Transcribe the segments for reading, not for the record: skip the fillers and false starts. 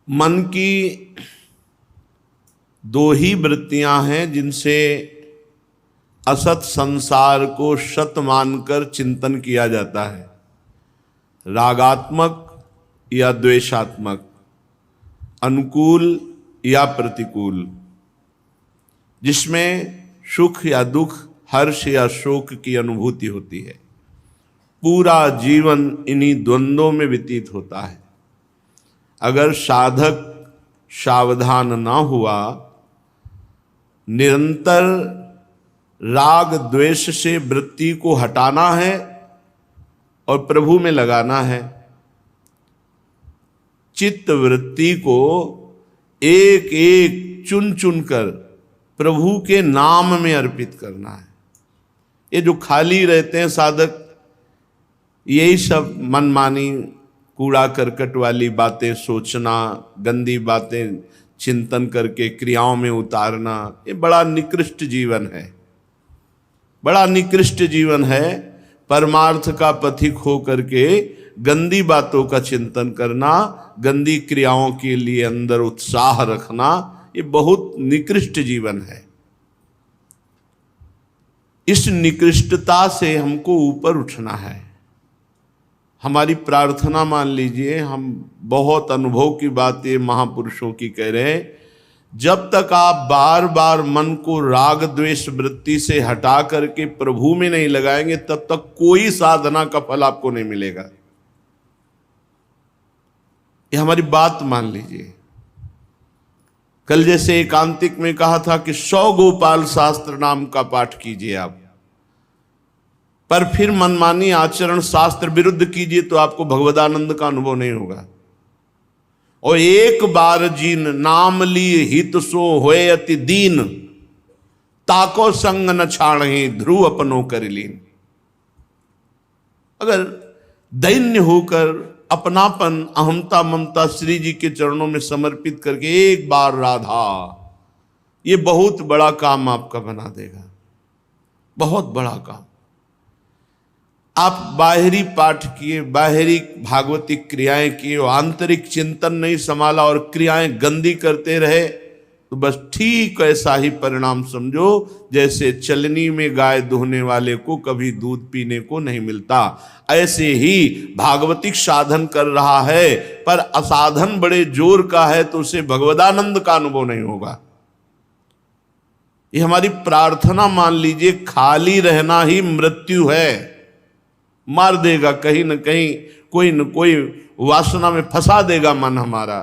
मन की दो ही वृत्तियां हैं जिनसे असत संसार को सत मानकर चिंतन किया जाता है, रागात्मक या द्वेषात्मक, अनुकूल या प्रतिकूल, जिसमें सुख या दुख, हर्ष या शोक की अनुभूति होती है। पूरा जीवन इन्हीं द्वंद्वों में व्यतीत होता है। अगर साधक सावधान ना हुआ, निरंतर राग द्वेष से वृत्ति को हटाना है और प्रभु में लगाना है। चित्त वृत्ति को एक एक चुन चुन कर प्रभु के नाम में अर्पित करना है। ये जो खाली रहते हैं साधक, यही सब मनमानी कूड़ा करकट वाली बातें सोचना, गंदी बातें चिंतन करके क्रियाओं में उतारना, ये बड़ा निकृष्ट जीवन है, बड़ा निकृष्ट जीवन है। परमार्थ का पथिक हो करके गंदी बातों का चिंतन करना, गंदी क्रियाओं के लिए अंदर उत्साह रखना, ये बहुत निकृष्ट जीवन है। इस निकृष्टता से हमको ऊपर उठना है। हमारी प्रार्थना मान लीजिए, हम बहुत अनुभव की बात ये महापुरुषों की कह रहे हैं, जब तक आप बार बार मन को राग द्वेष वृत्ति से हटा करके प्रभु में नहीं लगाएंगे, तब तक कोई साधना का फल आपको नहीं मिलेगा। ये हमारी बात मान लीजिए। कल जैसे एकांतिक में कहा था कि 100 गोपाल शास्त्र नाम का पाठ कीजिए आप, पर फिर मनमानी आचरण शास्त्र विरुद्ध कीजिए तो आपको भगवदानंद का अनुभव नहीं होगा। और एक बार जिन नाम ली हित सो होए अति दीन, ताको संग न छाड़हि ध्रुव अपनो कर लीन। अगर दैन्य होकर अपनापन, अहमता, ममता श्री जी के चरणों में समर्पित करके एक बार राधा, ये बहुत बड़ा काम आपका बना देगा, बहुत बड़ा काम। आप बाहरी पाठ किए, बाहरी भागवतिक क्रियाएं किए, आंतरिक चिंतन नहीं संभाला और क्रियाएं गंदी करते रहे, तो बस ठीक ऐसा ही परिणाम समझो जैसे चलनी में गाय दुहने वाले को कभी दूध पीने को नहीं मिलता। ऐसे ही भागवतिक साधन कर रहा है पर असाधन बड़े जोर का है तो उसे भगवदानंद का अनुभव नहीं होगा। ये हमारी प्रार्थना मान लीजिए, खाली रहना ही मृत्यु है। मार देगा कहीं न कहीं, कोई न कोई वासना में फंसा देगा मन हमारा।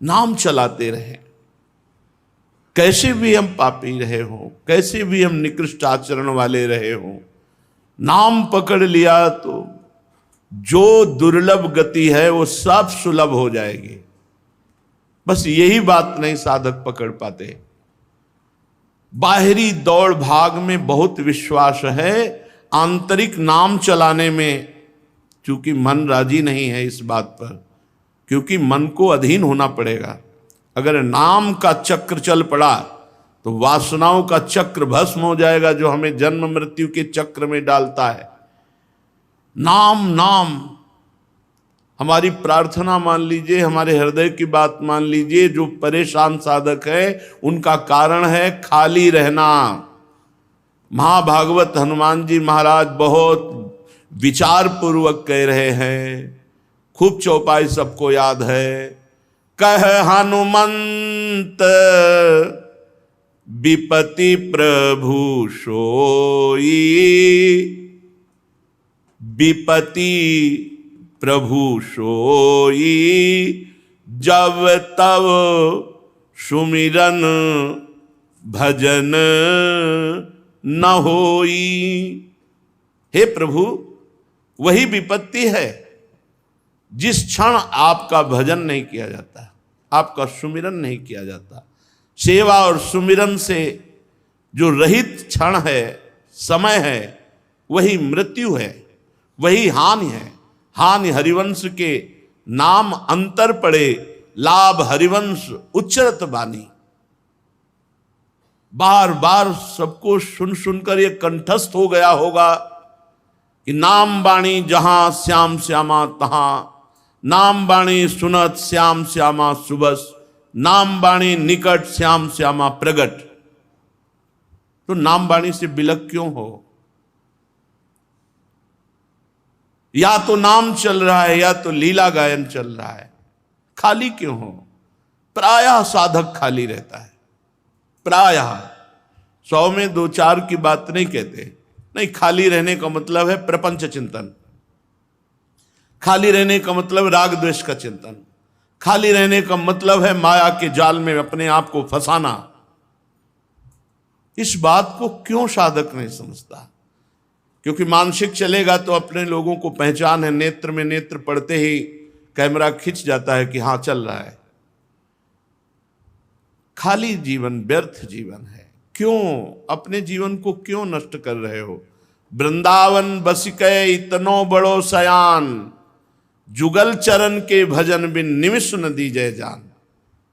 नाम चलाते रहे, कैसे भी हम पापी रहे हो, कैसे भी हम निकृष्ट आचरण वाले रहे हो, नाम पकड़ लिया तो जो दुर्लभ गति है वो सब सुलभ हो जाएगी। बस यही बात नहीं साधक पकड़ पाते। बाहरी दौड़ भाग में बहुत विश्वास है, आंतरिक नाम चलाने में चूंकि मन राजी नहीं है इस बात पर, क्योंकि मन को अधीन होना पड़ेगा। अगर नाम का चक्र चल पड़ा तो वासनाओं का चक्र भस्म हो जाएगा जो हमें जन्म मृत्यु के चक्र में डालता है। नाम हमारी प्रार्थना मान लीजिए, हमारे हृदय की बात मान लीजिए। जो परेशान साधक है उनका कारण है खाली रहना। महाभागवत हनुमान जी महाराज बहुत विचार पूर्वक कह रहे हैं, खूब चौपाई सबको याद है। कह हनुमंत विपति प्रभु सोई, विपति प्रभु सोई, जब तब सुमिरन भजन न होई। हे प्रभु, वही विपत्ति है जिस क्षण आपका भजन नहीं किया जाता, आपका सुमिरन नहीं किया जाता। सेवा और सुमिरन से जो रहित क्षण है, समय है, वही मृत्यु है, वही हानि है। हानि हरिवंश के नाम अंतर पड़े, लाभ हरिवंश उच्चरत बानी। बार बार सबको सुन सुनकर ये कंठस्थ हो गया होगा कि नाम बाणी जहां श्याम श्यामा तहां, नाम बाणी सुनत श्याम श्यामा सुबस, नाम बाणी निकट श्याम श्यामा प्रगट। तो नाम बाणी से बिलक क्यों हो? या तो नाम चल रहा है या तो लीला गायन चल रहा है, खाली क्यों हो? प्रायः साधक खाली रहता है, प्रायः 100 में 2-4 की बात नहीं कहते। नहीं, खाली रहने का मतलब है प्रपंच चिंतन, खाली रहने का मतलब राग द्वेष का चिंतन, खाली रहने का मतलब है माया के जाल में अपने आप को फंसाना। इस बात को क्यों साधक नहीं समझता? क्योंकि मानसिक चलेगा तो अपने लोगों को पहचान है, नेत्र में नेत्र पड़ते ही कैमरा खिंच जाता है कि हां चल रहा है। खाली जीवन व्यर्थ जीवन है। क्यों अपने जीवन को क्यों नष्ट कर रहे हो? वृंदावन बसिकै इतनो बड़ो सयान, जुगल चरण के भजन बिन निमिष न दीजय जान।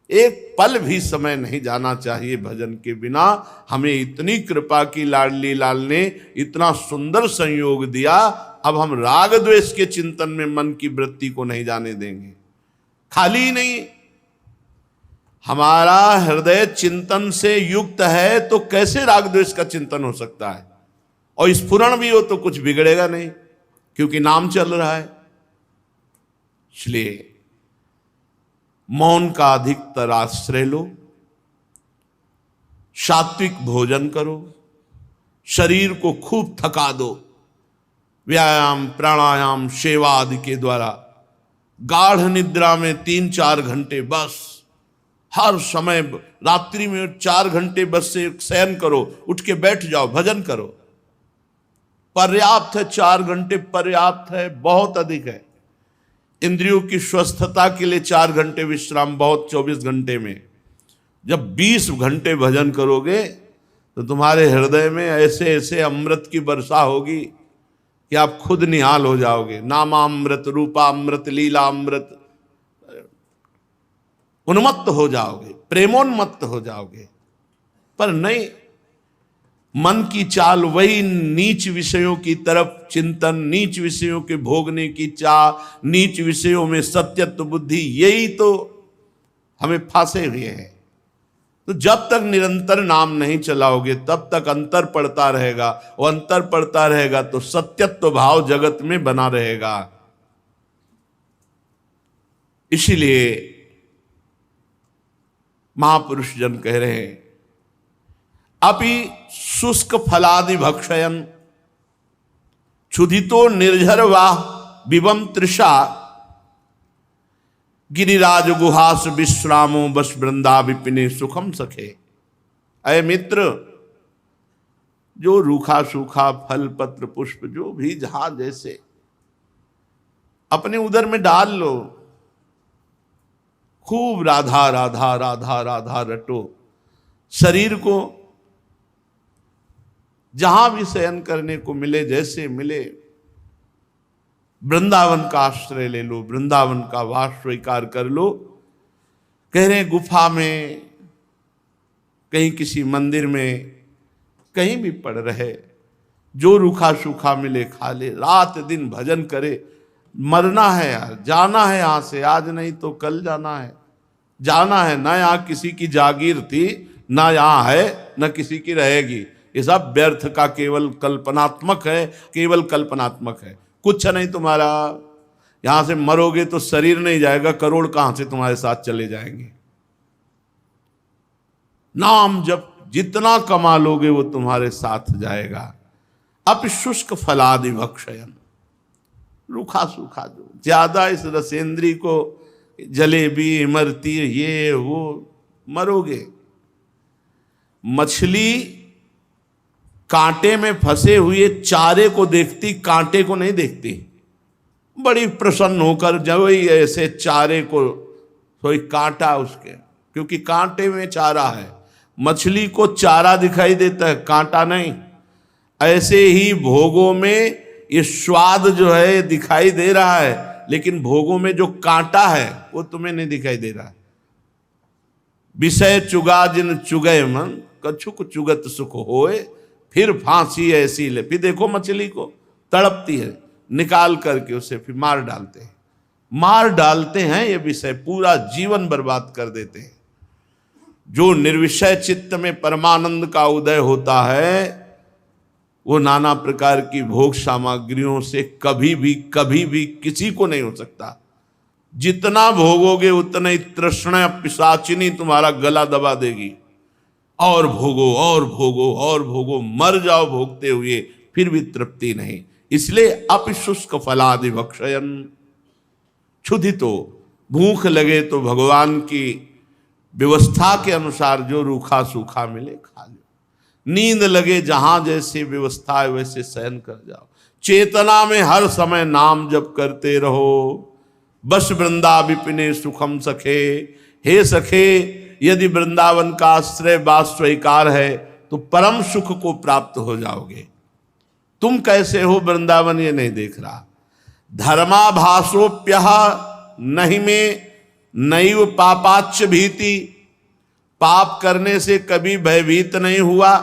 एक पल भी समय नहीं जाना चाहिए भजन के बिना। हमें इतनी कृपा की लाडली लाल ने इतना सुंदर संयोग दिया, अब हम राग द्वेष के चिंतन में मन की वृत्ति को नहीं जाने देंगे। खाली नहीं, हमारा हृदय चिंतन से युक्त है तो कैसे राग द्वेष का चिंतन हो सकता है? और स्फुरण भी हो तो कुछ बिगड़ेगा नहीं, क्योंकि नाम चल रहा है। इसलिए मौन का अधिकतर आश्रय लो, सात्विक भोजन करो, शरीर को खूब थका दो, व्यायाम प्राणायाम सेवा आदि के द्वारा गाढ़ निद्रा में 3-4 घंटे बस, हर समय रात्रि में 4 घंटे बस से शयन करो, उठ के बैठ जाओ, भजन करो। पर्याप्त है, 4 घंटे पर्याप्त है, बहुत अधिक है। इंद्रियों की स्वस्थता के लिए 4 घंटे विश्राम बहुत, 24 घंटे में। जब 20 घंटे भजन करोगे तो तुम्हारे हृदय में ऐसे ऐसे अमृत की वर्षा होगी कि आप खुद निहाल हो जाओगे। नामामृत, रूपामृत, लीलामृत, उन्मत्त हो जाओगे, प्रेमोन्मत्त हो जाओगे। पर नहीं, मन की चाल वही नीच विषयों की तरफ चिंतन, नीच विषयों के भोगने की चाह, नीच विषयों में सत्यत्व बुद्धि, यही तो हमें फांसे हुए हैं। तो जब तक निरंतर नाम नहीं चलाओगे तब तक अंतर पड़ता रहेगा, वो अंतर पड़ता रहेगा तो सत्यत्व भाव जगत में बना रहेगा। इसीलिए महापुरुष जन कह रहे हैं, अपि शुष्क फलादि भक्षयन क्षुधितो निर्झर वाह विवम तृषा, गिरिराज गुहास विश्रामो बस वृंदा विपिने सुखम सखे। अय मित्र, जो रूखा सूखा फल पत्र पुष्प जो भी जहां जैसे अपने उदर में डाल लो, खूब राधा राधा राधा राधा रटो। शरीर को जहां भी शयन करने को मिले, जैसे मिले, वृंदावन का आश्रय ले लो, वृंदावन का वास स्वीकार कर लो। कह रहे गुफा में, कहीं किसी मंदिर में, कहीं भी पड़ रहे, जो रूखा सूखा मिले खा ले, रात दिन भजन करे। मरना है यार, जाना है यहां से, आज नहीं तो कल जाना है, जाना है ना। यहाँ किसी की जागीर थी ना, यहाँ है ना किसी की रहेगी। ये सब व्यर्थ का केवल कल्पनात्मक है, केवल कल्पनात्मक है, कुछ नहीं तुम्हारा। यहां से मरोगे तो शरीर नहीं जाएगा, करोड़ कहां से तुम्हारे साथ चले जाएंगे। नाम जब जितना कमा लोगे वो तुम्हारे साथ जाएगा। अब शुष्क फलादि भक्षयन, रूखा सूखा जो ज्यादा इस रसेंद्री को, जलेबी इमरती ये वो, मरोगे। मछली कांटे में फंसे हुए चारे को देखती, कांटे को नहीं देखती। बड़ी प्रसन्न होकर जब वही ऐसे चारे को, कोई कांटा उसके, क्योंकि कांटे में चारा है। मछली को चारा दिखाई देता है, कांटा नहीं। ऐसे ही भोगों में ये स्वाद जो है दिखाई दे रहा है, लेकिन भोगों में जो कांटा है वो तुम्हें नहीं दिखाई दे रहा है। विषय चुगा जिन चुगय मन, कछुक चुगत सुख होए, फिर फांसी ऐसी ले। फिर देखो मछली को तड़पती है, निकाल करके उसे फिर मार डालते हैं। मार डालते हैं ये विषय, पूरा जीवन बर्बाद कर देते हैं। जो निर्विषय चित्त में परमानंद का उदय होता है वो नाना प्रकार की भोग सामग्रियों से कभी भी किसी को नहीं हो सकता। जितना भोगोगे उतना ही तृष्णा पिशाचिनी तुम्हारा गला दबा देगी, और भोगो और भोगो और भोगो, मर जाओ भोगते हुए, फिर भी तृप्ति नहीं। इसलिए अपशुष्क फलादि भक्षयन, क्षुधितो, भूख लगे तो भगवान की व्यवस्था के अनुसार जो रूखा सूखा मिले खा लो, नींद लगे जहां जैसी व्यवस्था है वैसे शयन कर जाओ, चेतना में हर समय नाम जप करते रहो। बस वृंदा विपिने सुखम सखे, हे सखे यदि वृंदावन का आश्रय वास स्वीकार है तो परम सुख को प्राप्त हो जाओगे। तुम कैसे हो वृंदावन ये नहीं देख रहा। धर्माभासोप्यः नहीं में नैव पापाच्च भीति, पाप करने से कभी भयभीत नहीं हुआ।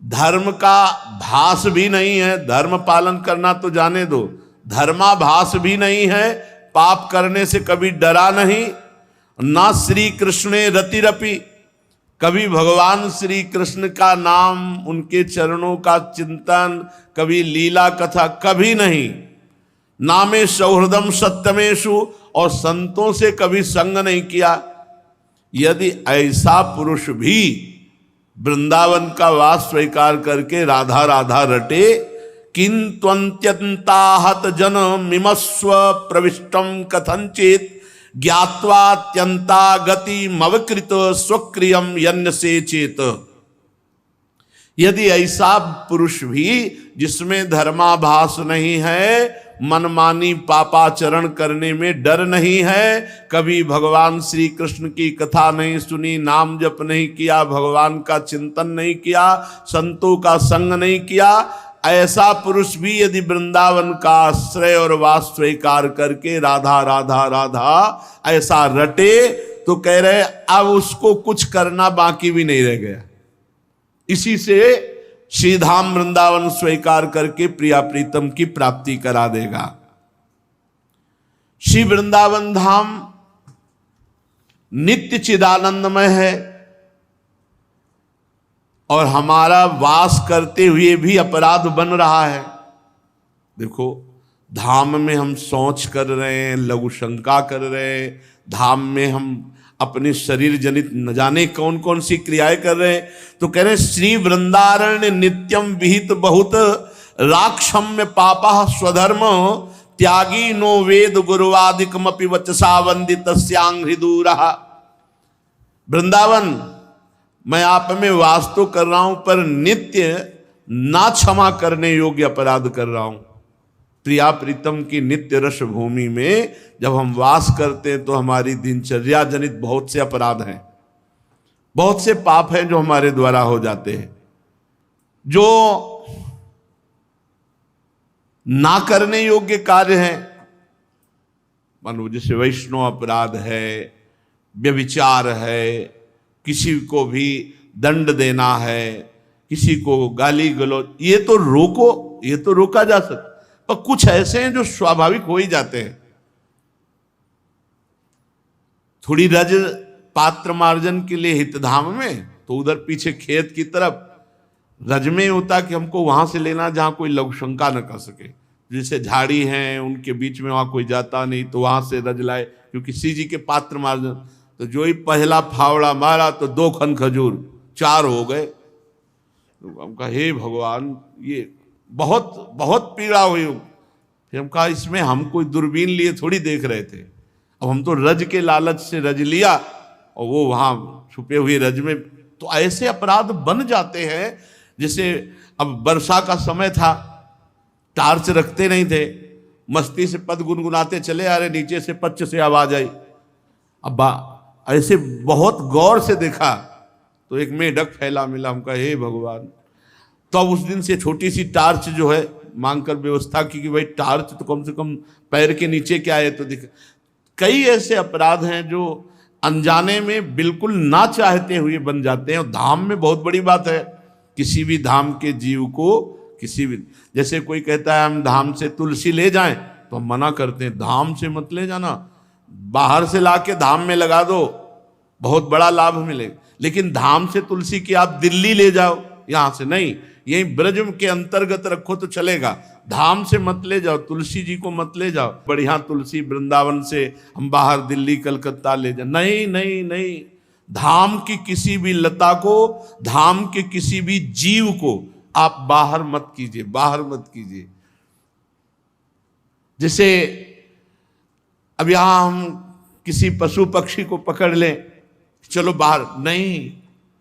धर्म का भास भी नहीं है, धर्म पालन करना तो जाने दो, धर्माभास भी नहीं है, पाप करने से कभी डरा नहीं। ना श्री कृष्णे रतिरपि, कभी भगवान श्री कृष्ण का नाम, उनके चरणों का चिंतन, कभी लीला कथा कभी नहीं। नामे सौहृदम सत्यमेशु, और संतों से कभी संग नहीं किया। यदि ऐसा पुरुष भी वृंदावन का वास स्वीकार करके राधा राधा रटे, किंत्वन्त्यन्ताहत जन मिमस्व प्रविष्टम कथंचित ज्ञात्वात्यंता गति मवकृत स्वक्रियम यन्न से चेत। यदि ऐसा पुरुष भी जिसमें धर्माभास नहीं है, मनमानी पापाचरण करने में डर नहीं है, कभी भगवान श्री कृष्ण की कथा नहीं सुनी, नाम जप नहीं किया, भगवान का चिंतन नहीं किया, संतों का संग नहीं किया, ऐसा पुरुष भी यदि वृंदावन का आश्रय और वास स्वीकार करके राधा राधा राधा ऐसा रटे, तो कह रहे अब उसको कुछ करना बाकी भी नहीं रह गया। इसी से श्रीधाम वृंदावन स्वीकार करके प्रिया प्रीतम की प्राप्ति करा देगा। श्री वृंदावन धाम नित्य चिदानंदमय है, और हमारा वास करते हुए भी अपराध बन रहा है। देखो, धाम में हम शौच कर रहे हैं, लघु शंका कर रहे हैं, धाम में हम अपने शरीर जनित न जाने कौन कौन सी क्रियाएं कर रहे हैं। तो कह रहे हैं श्री वृंदारण्य नित्यम विहित बहुत राक्षम्य पापा स्वधर्म त्यागी नो वेद गुरुवादिकमपि वचसा वंदित हृदूरः। वृंदावन, मैं आप में वास तो कर रहा हूं पर नित्य ना क्षमा करने योग्य अपराध कर रहा हूं। प्रिया प्रीतम की नित्य रस भूमि में जब हम वास करते हैं तो हमारी दिनचर्या जनित बहुत से अपराध हैं, बहुत से पाप हैं जो हमारे द्वारा हो जाते हैं, जो ना करने योग्य कार्य हैं। मानो जैसे वैष्णव अपराध है, व्यभिचार है, किसी को भी दंड देना है, किसी को गाली गलौज, ये तो रोको, ये तो रोका जा सकता, पर कुछ ऐसे हैं जो स्वाभाविक हो ही जाते हैं। थोड़ी रज पात्र मार्जन के लिए हितधाम में, तो उधर पीछे खेत की तरफ रज में होता कि हमको वहां से लेना जहां कोई लघु शंका न कर सके। जैसे झाड़ी हैं उनके बीच में वहां कोई जाता नहीं, तो वहां से रज लाए, क्योंकि सी जी के पात्र मार्जन। तो जो ही पहला फावड़ा मारा तो 2 खन खजूर, 4 हो गए। तो हम कहा हे भगवान, ये बहुत बहुत पीड़ा हुई। फिर हम कहा इसमें हम कोई दूरबीन लिए थोड़ी देख रहे थे, अब हम तो रज के लालच से रज लिया और वो वहां छुपे हुए रज में। तो ऐसे अपराध बन जाते हैं। जैसे अब वर्षा का समय था, टार्च रखते नहीं थे, मस्ती से पद गुनगुनाते चले आ रहे, नीचे से पच्च से आवाज आई। अब ऐसे बहुत गौर से देखा तो एक मेढक फैला मिला। हम कहा हे भगवान। तो अब उस दिन से छोटी सी टार्च जो है मांगकर व्यवस्था की कि भाई टार्च तो कम से कम पैर के नीचे क्या है तो दिखा। कई ऐसे अपराध हैं जो अनजाने में बिल्कुल ना चाहते हुए बन जाते हैं। और धाम में बहुत बड़ी बात है, किसी भी धाम के जीव को किसी भी, जैसे कोई कहता है हम धाम से तुलसी ले जाएं, तो हम मना करते हैं, धाम से मत ले जाना, बाहर से लाके धाम में लगा दो, बहुत बड़ा लाभ मिलेगा। लेकिन धाम से तुलसी की आप दिल्ली ले जाओ, यहां से नहीं, यही ब्रज के अंतर्गत रखो तो चलेगा, धाम से मत ले जाओ, तुलसी जी को मत ले जाओ। बढ़िया तुलसी वृंदावन से हम बाहर दिल्ली कलकत्ता ले जाओ, नहीं नहीं नहीं। धाम की किसी भी लता को, धाम के किसी भी जीव को आप बाहर मत कीजिए, बाहर मत कीजिए। जैसे अब यहां हम किसी पशु पक्षी को पकड़ लें, चलो बाहर, नहीं,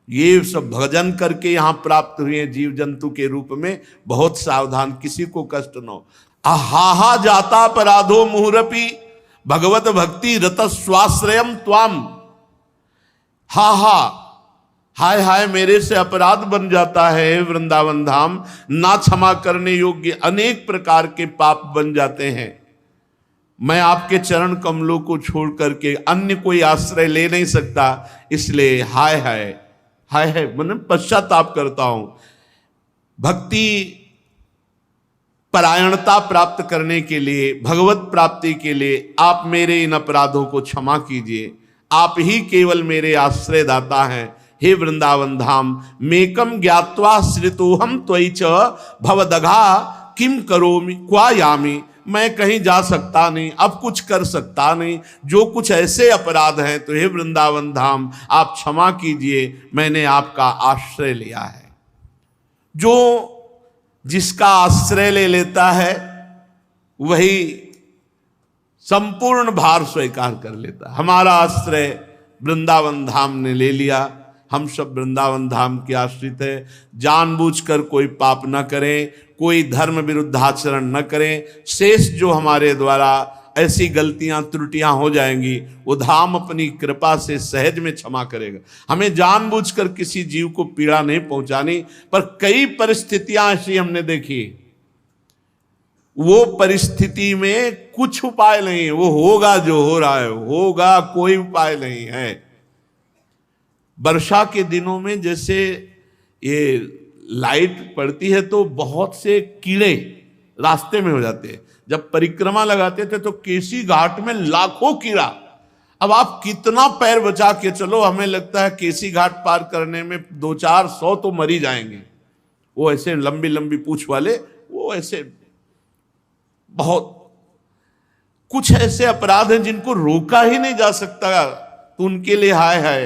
ये सब भजन करके यहां प्राप्त हुए जीव जंतु के रूप में, बहुत सावधान, किसी को कष्ट न हो। आहा जाता अपराधो मुहुरपि भगवत भक्ति रत स्वाश्रयम त्वाम। हाय हाय मेरे से अपराध बन जाता है वृंदावन धाम, ना क्षमा करने योग्य अनेक प्रकार के पाप बन जाते हैं। मैं आपके चरण कमलों को छोड़ करके अन्य कोई आश्रय ले नहीं सकता, इसलिए हाय हाय हाय हाय मन पश्चाताप करता हूं। भक्ति परायणता प्राप्त करने के लिए, भगवत प्राप्ति के लिए आप मेरे इन अपराधों को क्षमा कीजिए। आप ही केवल मेरे आश्रय दाता हैं। हे वृंदावन धाम, मेकम ज्ञात्वा श्रितोहम त्वयि च भवदघा किम करोमि क्वा यामि। मैं कहीं जा सकता नहीं, अब कुछ कर सकता नहीं, जो कुछ ऐसे अपराध हैं तो हे वृंदावन धाम आप क्षमा कीजिए, मैंने आपका आश्रय लिया है। जो जिसका आश्रय ले लेता है वही संपूर्ण भार स्वीकार कर लेता। हमारा आश्रय वृंदावन धाम ने ले लिया, हम सब वृंदावन धाम के आश्रित है। जानबूझकर कोई पाप न करें, कोई धर्म विरुद्ध आचरण न करें। शेष जो हमारे द्वारा ऐसी गलतियां त्रुटियां हो जाएंगी वो धाम अपनी कृपा से सहज में क्षमा करेगा। हमें जानबूझकर किसी जीव को पीड़ा नहीं पहुंचानी, पर कई परिस्थितियां ऐसी हमने देखी, वो परिस्थिति में कुछ उपाय नहीं है, वो होगा जो हो रहा है होगा, कोई उपाय नहीं है। वर्षा के दिनों में जैसे ये लाइट पड़ती है तो बहुत से कीड़े रास्ते में हो जाते हैं। जब परिक्रमा लगाते थे तो केसी घाट में लाखों कीड़ा। अब आप कितना पैर बचा के चलो, हमें लगता है केसी घाट पार करने में 200-400 तो मर ही जाएंगे। वो ऐसे लंबी लंबी पूंछ वाले, वो ऐसे बहुत कुछ ऐसे अपराध हैं जिनको रोका ही नहीं जा सकता, तो उनके लिए हाय हाय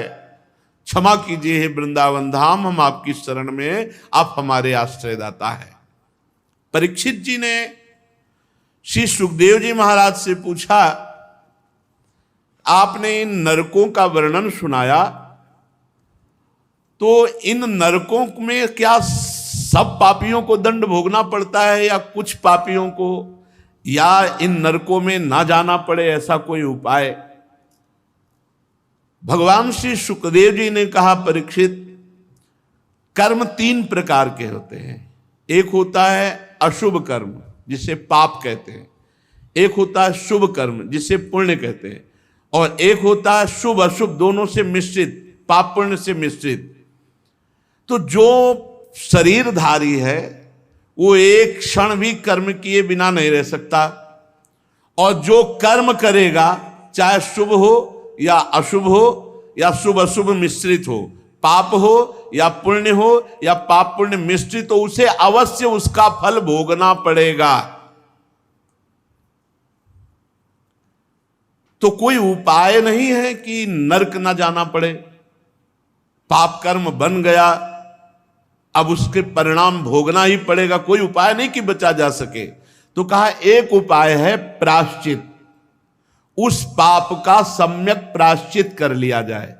क्षमा कीजिए हे वृंदावन धाम, हम आपकी शरण में, आप हमारे आश्रयदाता है। परीक्षित जी ने श्री सुखदेव जी महाराज से पूछा, आपने इन नरकों का वर्णन सुनाया, तो इन नरकों में क्या सब पापियों को दंड भोगना पड़ता है या कुछ पापियों को, या इन नरकों में ना जाना पड़े, ऐसा कोई उपाय? भगवान श्री सुखदेव जी ने कहा, परीक्षित, कर्म 3 प्रकार के होते हैं। एक होता है अशुभ कर्म जिसे पाप कहते हैं, एक होता है शुभ कर्म जिसे पुण्य कहते हैं, और एक होता है शुभ अशुभ दोनों से मिश्रित, पाप पुण्य से मिश्रित। तो जो शरीरधारी है वो एक क्षण भी कर्म किए बिना नहीं रह सकता, और जो कर्म करेगा चाहे शुभ हो या अशुभ हो या शुभ अशुभ मिश्रित हो, पाप हो या पुण्य हो या पाप पुण्य मिश्रित हो, उसे अवश्य उसका फल भोगना पड़ेगा। तो कोई उपाय नहीं है कि नरक ना जाना पड़े। पाप कर्म बन गया, अब उसके परिणाम भोगना ही पड़ेगा, कोई उपाय नहीं कि बचा जा सके। तो कहा एक उपाय है प्रायश्चित, उस पाप का सम्यक प्रायश्चित कर लिया जाए।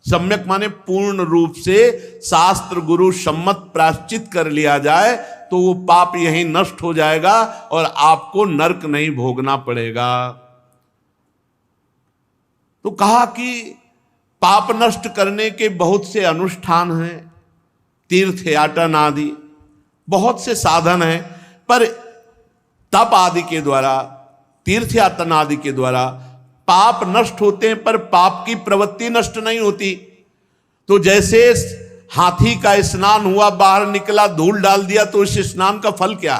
सम्यक माने पूर्ण रूप से शास्त्र गुरु सम्मत प्रायश्चित कर लिया जाए, तो वो पाप यहीं नष्ट हो जाएगा और आपको नरक नहीं भोगना पड़ेगा। तो कहा कि पाप नष्ट करने के बहुत से अनुष्ठान हैं, तीर्थ याटन आदि बहुत से साधन हैं, पर तप आदि के द्वारा, तीर्थ यातन आदि के द्वारा पाप नष्ट होते हैं, पर पाप की प्रवृत्ति नष्ट नहीं होती। तो जैसे हाथी का स्नान हुआ, बाहर निकला, धूल डाल दिया, तो इस स्नान का फल क्या?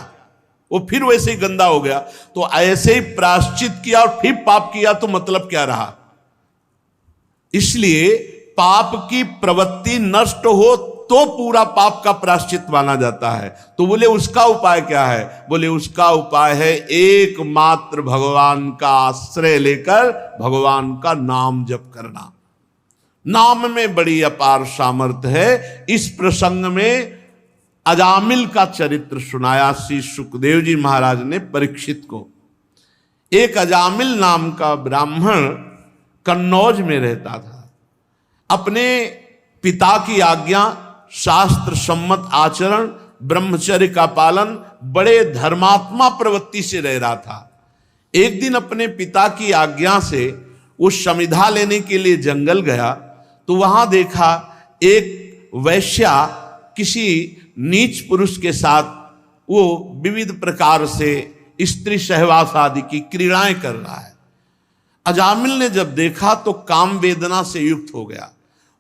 वो फिर वैसे ही गंदा हो गया। तो ऐसे ही प्रायश्चित किया और फिर पाप किया तो मतलब क्या रहा? इसलिए पाप की प्रवृत्ति नष्ट हो तो पूरा पाप का प्रायश्चित माना जाता है। तो बोले उसका उपाय क्या है? बोले उसका उपाय है एकमात्र भगवान का आश्रय लेकर भगवान का नाम जप करना। नाम में बड़ी अपार सामर्थ्य है। इस प्रसंग में अजामिल का चरित्र सुनाया श्री सुखदेव जी महाराज ने परीक्षित को। एक अजामिल नाम का ब्राह्मण कन्नौज में रहता था। अपने पिता की आज्ञा, शास्त्र सम्मत आचरण, ब्रह्मचर्य का पालन, बड़े धर्मात्मा प्रवृत्ति से रह रहा था। एक दिन अपने पिता की आज्ञा से वो समिधा लेने के लिए जंगल गया तो वहां देखा एक वैश्या किसी नीच पुरुष के साथ वो विविध प्रकार से स्त्री सहवास आदि की क्रीड़ाएं कर रहा है। अजामिल ने जब देखा तो काम वेदना से युक्त हो गया।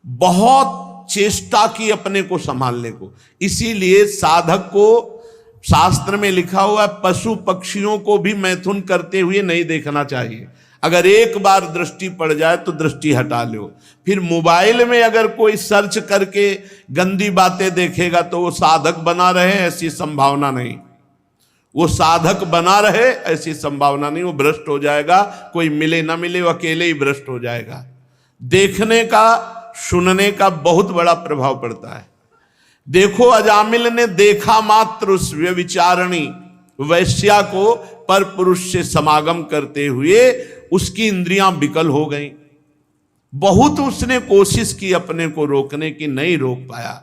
बहुत चेष्टा की अपने को संभालने को। इसीलिए साधक को शास्त्र में लिखा हुआ है पशु पक्षियों को भी मैथुन करते हुए नहीं देखना चाहिए। अगर एक बार दृष्टि पड़ जाए तो दृष्टि हटा लो। फिर मोबाइल में अगर कोई सर्च करके गंदी बातें देखेगा तो वो साधक बना रहे, ऐसी संभावना नहीं। वो साधक बना रहे ऐसी संभावना नहीं, वो भ्रष्ट हो जाएगा। कोई मिले ना मिले वो अकेले ही भ्रष्ट हो जाएगा। देखने का, सुनने का बहुत बड़ा प्रभाव पड़ता है। देखो अजामिल ने देखा मात्र उस व्यभिचारिणी वैश्या को पर पुरुष से समागम करते हुए उसकी इंद्रियां विकल हो गईं। बहुत उसने कोशिश की अपने को रोकने की, नहीं रोक पाया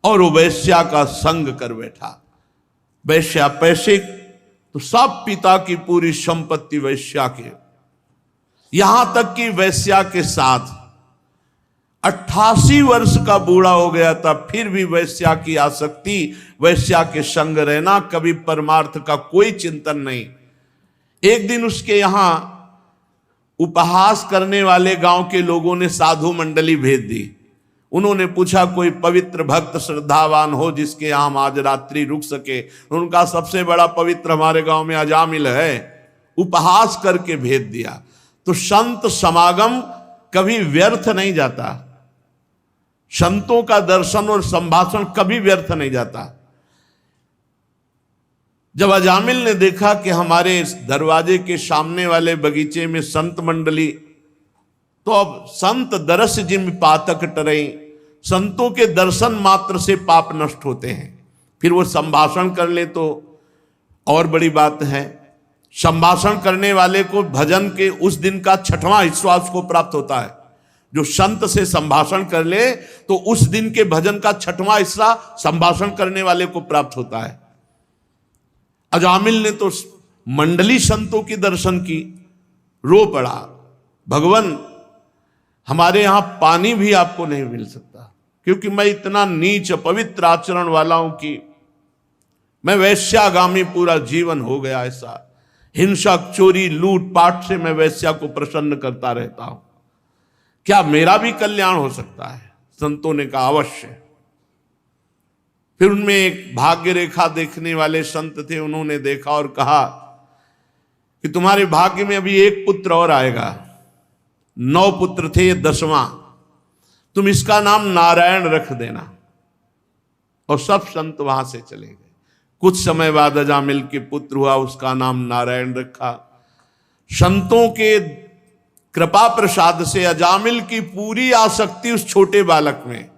और वो वैश्या का संग कर बैठा। वैश्या पैसे तो सब पिता की पूरी संपत्ति वैश्या के, यहां तक कि वैश्या के साथ 88 वर्ष का बूढ़ा हो गया था, फिर भी वैश्या की आसक्ति, वैश्या के संग रहना, कभी परमार्थ का कोई चिंतन नहीं। एक दिन उसके यहां उपहास करने वाले गांव के लोगों ने साधु मंडली भेज दी। उन्होंने पूछा कोई पवित्र भक्त श्रद्धावान हो जिसके यहां हम आज रात्रि रुक सके। उनका सबसे बड़ा पवित्र हमारे गांव में अजामिल है। उपहास करके भेज दिया। तो संत समागम कभी व्यर्थ नहीं जाता। संतों का दर्शन और संभाषण कभी व्यर्थ नहीं जाता। जब अजामिल ने देखा कि हमारे दरवाजे के सामने वाले बगीचे में संत मंडली, तो अब संत दरस जिम पातक टरई, संतों के दर्शन मात्र से पाप नष्ट होते हैं। फिर वो संभाषण कर ले तो और बड़ी बात है। संभाषण करने वाले को भजन के उस दिन का 6वां हिस्सा उसको प्राप्त होता है। जो संत से संभाषण कर ले तो उस दिन के भजन का 6वां हिस्सा संभाषण करने वाले को प्राप्त होता है। अजामिल ने तो मंडली संतों की दर्शन की, रो पड़ा, भगवान हमारे यहां पानी भी आपको नहीं मिल सकता क्योंकि मैं इतना नीच पवित्र आचरण वाला हूं कि मैं वैश्यागामी पूरा जीवन हो गया। ऐसा हिंसक, चोरी, लूट पाट से मैं वैश्या को प्रसन्न करता रहता हूं। क्या मेरा भी कल्याण हो सकता है? संतों ने कहा अवश्य। फिर उनमें एक भाग्य रेखा देखने वाले संत थे। उन्होंने देखा और कहा कि तुम्हारे भाग्य में अभी एक पुत्र और आएगा। 9 पुत्र थे, ये 10वां, तुम इसका नाम नारायण रख देना। और सब संत वहां से चले गए। कुछ समय बाद अजामिल के पुत्र हुआ, उसका नाम नारायण रखा। संतों के कृपा प्रसाद से अजामिल की पूरी आसक्ति उस छोटे बालक में।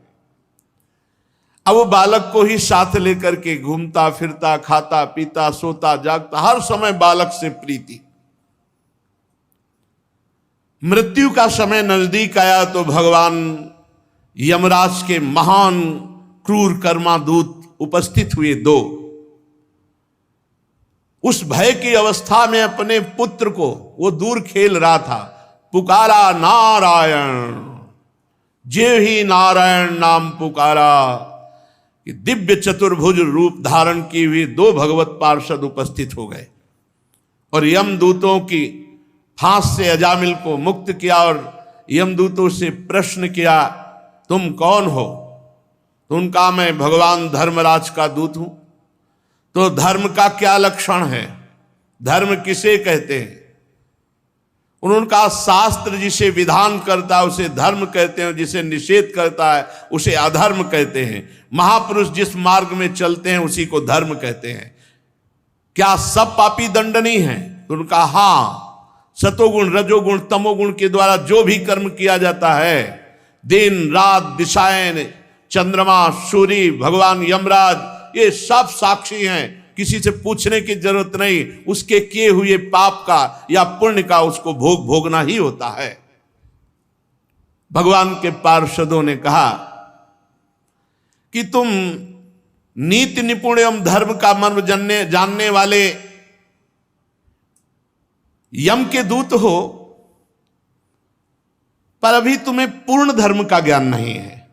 अब वो बालक को ही साथ लेकर के घूमता फिरता, खाता पीता, सोता जागता, हर समय बालक से प्रीति। मृत्यु का समय नजदीक आया तो भगवान यमराज के महान क्रूर कर्मादूत उपस्थित हुए 2। उस भय की अवस्था में अपने पुत्र को वो दूर खेल रहा था, पुकारा नारायण। जे ही नारायण नाम पुकारा कि दिव्य चतुर्भुज रूप धारण की हुई 2 भगवत पार्षद उपस्थित हो गए और यमदूतों की फांस से अजामिल को मुक्त किया और यमदूतों से प्रश्न किया तुम कौन हो? तो उनका मैं भगवान धर्मराज का दूत हूं। तो धर्म का क्या लक्षण है, धर्म किसे कहते हैं? उन्होंने कहा शास्त्र जिसे विधान करता है उसे धर्म कहते हैं, जिसे निषेध करता है उसे अधर्म कहते हैं। महापुरुष जिस मार्ग में चलते हैं उसी को धर्म कहते हैं। क्या सब पापी दंडनीय हैं? तो उनका हाँ, सतोगुण रजोगुण तमोगुण के द्वारा जो भी कर्म किया जाता है, दिन रात दिशाएं, चंद्रमा सूर्य भगवान यमराज, ये सब साक्षी हैं, किसी से पूछने की जरूरत नहीं। उसके किए हुए पाप का या पुण्य का उसको भोगना ही होता है। भगवान के पार्षदों ने कहा कि तुम नीति निपुण एवं धर्म का मर्म जानने वाले यम के दूत हो, पर अभी तुम्हें पूर्ण धर्म का ज्ञान नहीं है।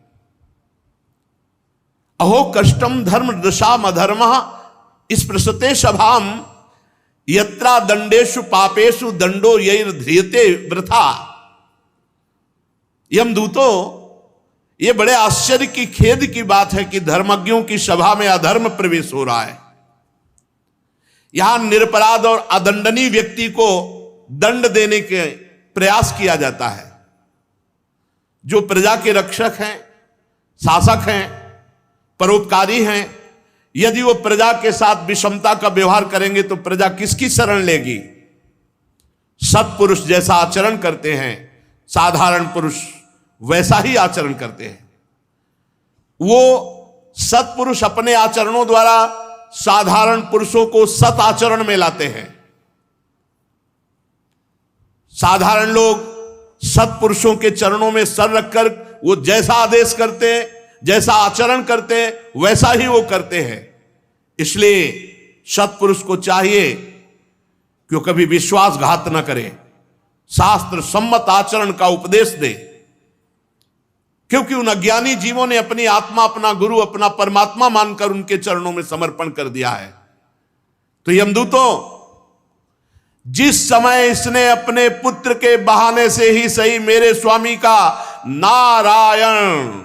अहो कष्टम धर्म दशाम अधर्म स्पृशते सभाम यत्रा दंडेषु पापेषु दंडो यैर्ध्रियते वृथा। यमदूतो, ये बड़े आश्चर्य की खेद की बात है कि धर्मज्ञों की सभा में अधर्म प्रवेश हो रहा है। यहां निरपराध और अदंडनीय व्यक्ति को दंड देने के प्रयास किया जाता है। जो प्रजा के रक्षक हैं, शासक हैं, परोपकारी हैं, यदि वो प्रजा के साथ विषमता का व्यवहार करेंगे तो प्रजा किसकी शरण लेगी? सत्पुरुष जैसा आचरण करते हैं, साधारण पुरुष वैसा ही आचरण करते हैं। वो सत्पुरुष अपने आचरणों द्वारा साधारण पुरुषों को सत आचरण में लाते हैं। साधारण लोग सत्पुरुषों के चरणों में सर रखकर वो जैसा आदेश करते हैं, जैसा आचरण करते हैं, वैसा ही वो करते हैं। इसलिए सत्पुरुष को चाहिए कि वो कभी विश्वासघात न करे, शास्त्र सम्मत आचरण का उपदेश दे, क्योंकि उन अज्ञानी जीवों ने अपनी आत्मा, अपना गुरु, अपना परमात्मा मानकर उनके चरणों में समर्पण कर दिया है। तो यमदूतों, जिस समय इसने अपने पुत्र के बहाने से ही सही मेरे स्वामी का नारायण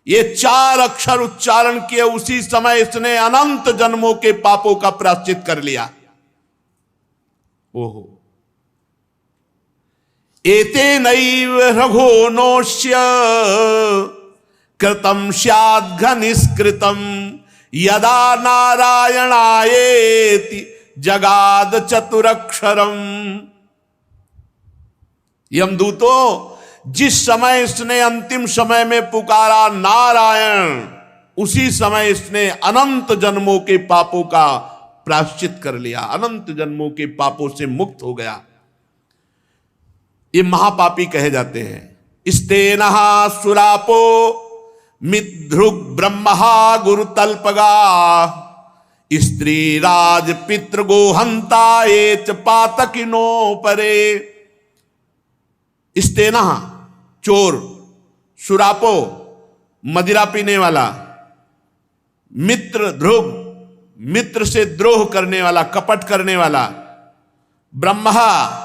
ये 4 अक्षर उच्चारण किए, उसी समय इसने अनंत जन्मों के पापों का प्रायश्चित कर लिया। ओहो, एतेनैव रघोनोष्य कृतं स्याद् घनिष्कृतं यदा नारायणायेति जगाद चतुरक्षरम। यमदूतों, जिस समय इसने अंतिम समय में पुकारा नारायण, उसी समय इसने अनंत जन्मों के पापों का प्रायश्चित कर लिया, अनंत जन्मों के पापों से मुक्त हो गया। ये महापापी कहे जाते हैं। स्तेनः सुरापो मिद्धृग ब्रह्महा गुरुतल्पगा स्त्री राज पितृ गोहंता एच पातकिनो परे। स्तेना चोर, सुरापो मदिरा पीने वाला, मित्र ध्रुव मित्र से द्रोह करने वाला, कपट करने वाला, ब्रह्मा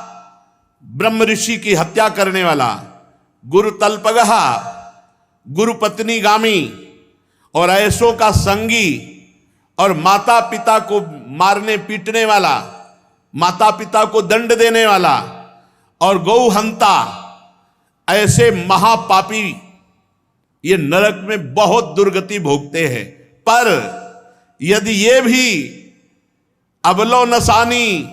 ब्रह्म ऋषि की हत्या करने वाला, गुरु तल्पगहा गुरु पत्नी गामी और ऐसों का संगी, और माता पिता को मारने पीटने वाला, माता पिता को दंड देने वाला, और गौहंता, ऐसे महापापी ये नरक में बहुत दुर्गति भोगते हैं। पर यदि ये भी अबलो नसानी,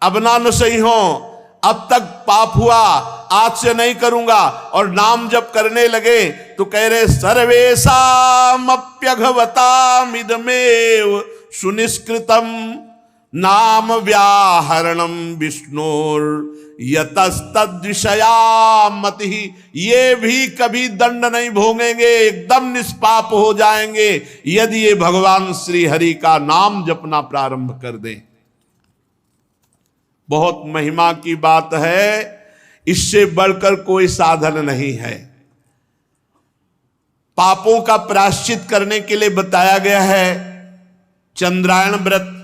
अबना न सही हो, अब तक पाप हुआ, आज से नहीं करूंगा, और नाम जप करने लगे तो कह रहे सर्वेषामप्यघवतामिदमेव सुनिष्कृतम नाम व्याहरणम विष्णुर यतस्तद्विषयामतिः। ये भी कभी दंड नहीं भोगेंगे, एकदम निष्पाप हो जाएंगे यदि ये भगवान श्री हरि का नाम जपना प्रारंभ कर दें। बहुत महिमा की बात है, इससे बढ़कर कोई साधन नहीं है। पापों का प्रायश्चित करने के लिए बताया गया है चंद्रायण व्रत।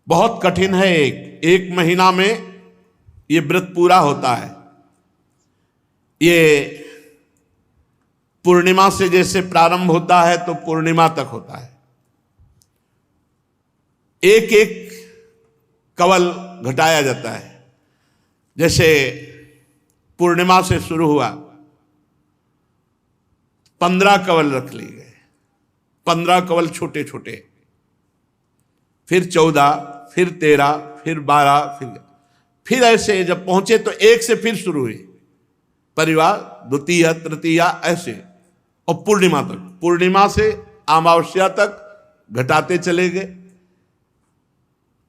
बहुत कठिन है, एक महीना में ये व्रत पूरा होता है। ये पूर्णिमा से जैसे प्रारंभ होता है तो पूर्णिमा तक होता है। एक एक कवल घटाया जाता है। जैसे पूर्णिमा से शुरू हुआ, 15 कवल रख लिए गए, 15 कवल छोटे छोटे, फिर 14, फिर 13, फिर 12, फिर ऐसे जब पहुंचे तो एक से फिर शुरू हुई परिवार, द्वितीय, तृतीया, ऐसे, और पूर्णिमा तक, पूर्णिमा से अमावस्या तक घटाते चले गए।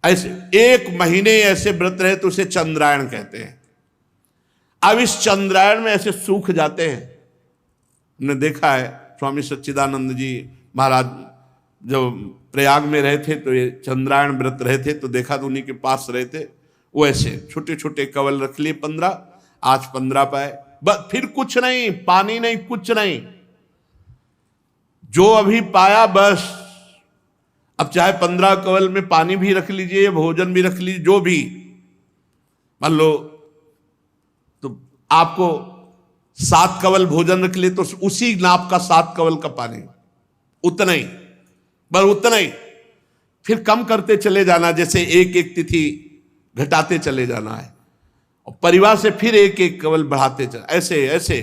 ऐसे 1 महीने ऐसे व्रत रहे तो उसे चंद्रायण कहते हैं। अब इस चंद्रायण में ऐसे सूख जाते हैं। हमने देखा है स्वामी सच्चिदानंद जी महाराज जब प्रयाग में रहे थे तो ये चंद्रायण व्रत रहे थे, तो देखा तो उन्हीं के पास रहे थे, वो ऐसे छोटे छोटे कवल रख लिए 15, आज 15 पाए, बस फिर कुछ नहीं, पानी नहीं, कुछ नहीं, जो अभी पाया बस। अब चाहे 15 कवल में पानी भी रख लीजिए, भोजन भी रख लीजिए, जो भी, मान लो तो आपको 7 कवल भोजन रख लिए तो उसी नाप का 7 कवल का पानी, उतना ही, बस उतना ही। फिर कम करते चले जाना, जैसे एक एक तिथि घटाते चले जाना है, और परिवार से फिर एक एक कवल बढ़ाते चले, ऐसे ऐसे।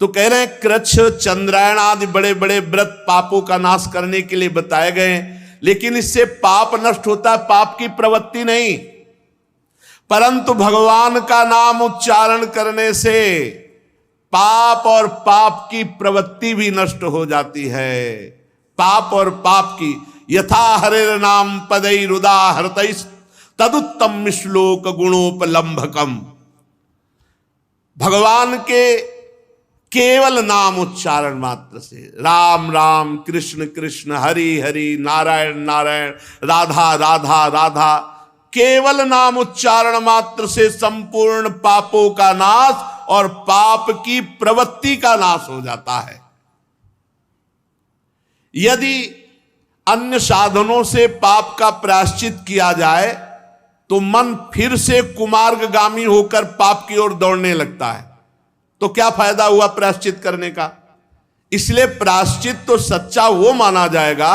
तो कह रहे हैं कृच्छ, चंद्रायण आदि बड़े बड़े व्रत पापों का नाश करने के लिए बताए गए, लेकिन इससे पाप नष्ट होता है, पाप की प्रवृत्ति नहीं, परंतु भगवान का नाम उच्चारण करने से पाप और पाप की प्रवृत्ति भी नष्ट हो जाती है। पाप और पाप की, यथा हरेर नाम पदैरुदा हरतैस् तदुत्तम श्लोक गुणोपलंभकम। भगवान के केवल नाम उच्चारण मात्र से, राम राम, कृष्ण कृष्ण, हरि हरि, नारायण नारायण, राधा राधा राधा, केवल नाम उच्चारण मात्र से संपूर्ण पापों का नाश और पाप की प्रवृत्ति का नाश हो जाता है। यदि अन्य साधनों से पाप का प्रायश्चित किया जाए तो मन फिर से कुमार्गगामी होकर पाप की ओर दौड़ने लगता है, तो क्या फायदा हुआ प्रायश्चित करने का। इसलिए प्रायश्चित तो सच्चा वो माना जाएगा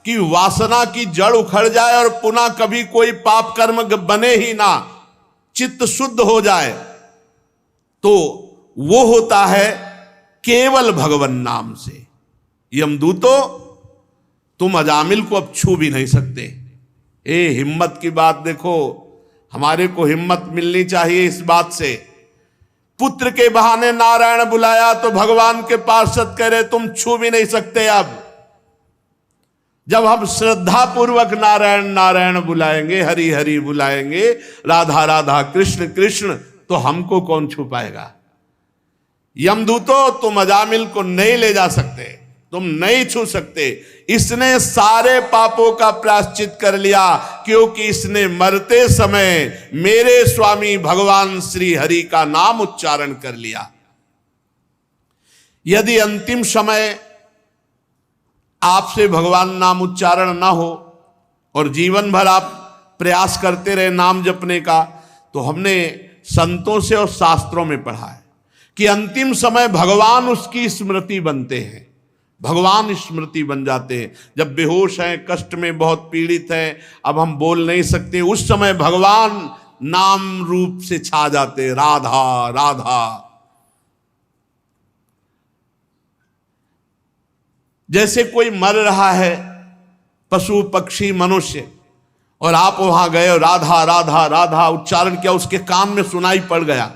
कि वासना की जड़ उखड़ जाए और पुनः कभी कोई पाप कर्म बने ही ना, चित्त शुद्ध हो जाए, तो वो होता है केवल भगवान नाम से। यमदूतो, तुम अजामिल को अब छू भी नहीं सकते। ए हिम्मत की बात देखो, हमारे को हिम्मत मिलनी चाहिए इस बात से। पुत्र के बहाने नारायण बुलाया तो भगवान के पार्षद कह रहे तुम छू भी नहीं सकते। अब जब हम श्रद्धा पूर्वक नारायण नारायण बुलाएंगे, हरि हरि बुलाएंगे, राधा राधा, कृष्ण कृष्ण, तो हमको कौन छू पाएगा। यमदूतो, तुम अजामिल को नहीं ले जा सकते, तुम नहीं छू सकते। इसने सारे पापों का प्रायश्चित कर लिया, क्योंकि इसने मरते समय मेरे स्वामी भगवान श्री हरि का नाम उच्चारण कर लिया। यदि अंतिम समय आपसे भगवान नाम उच्चारण ना हो और जीवन भर आप प्रयास करते रहे नाम जपने का, तो हमने संतों से और शास्त्रों में पढ़ा है कि अंतिम समय भगवान उसकी स्मृति बनते हैं, भगवान स्मृति बन जाते हैं। जब बेहोश हैं, कष्ट में बहुत पीड़ित हैं, अब हम बोल नहीं सकते, उस समय भगवान नाम रूप से छा जाते, राधा राधा। जैसे कोई मर रहा है, पशु पक्षी मनुष्य, और आप वहां गए और राधा राधा राधा उच्चारण किया, उसके कान में सुनाई पड़ गया,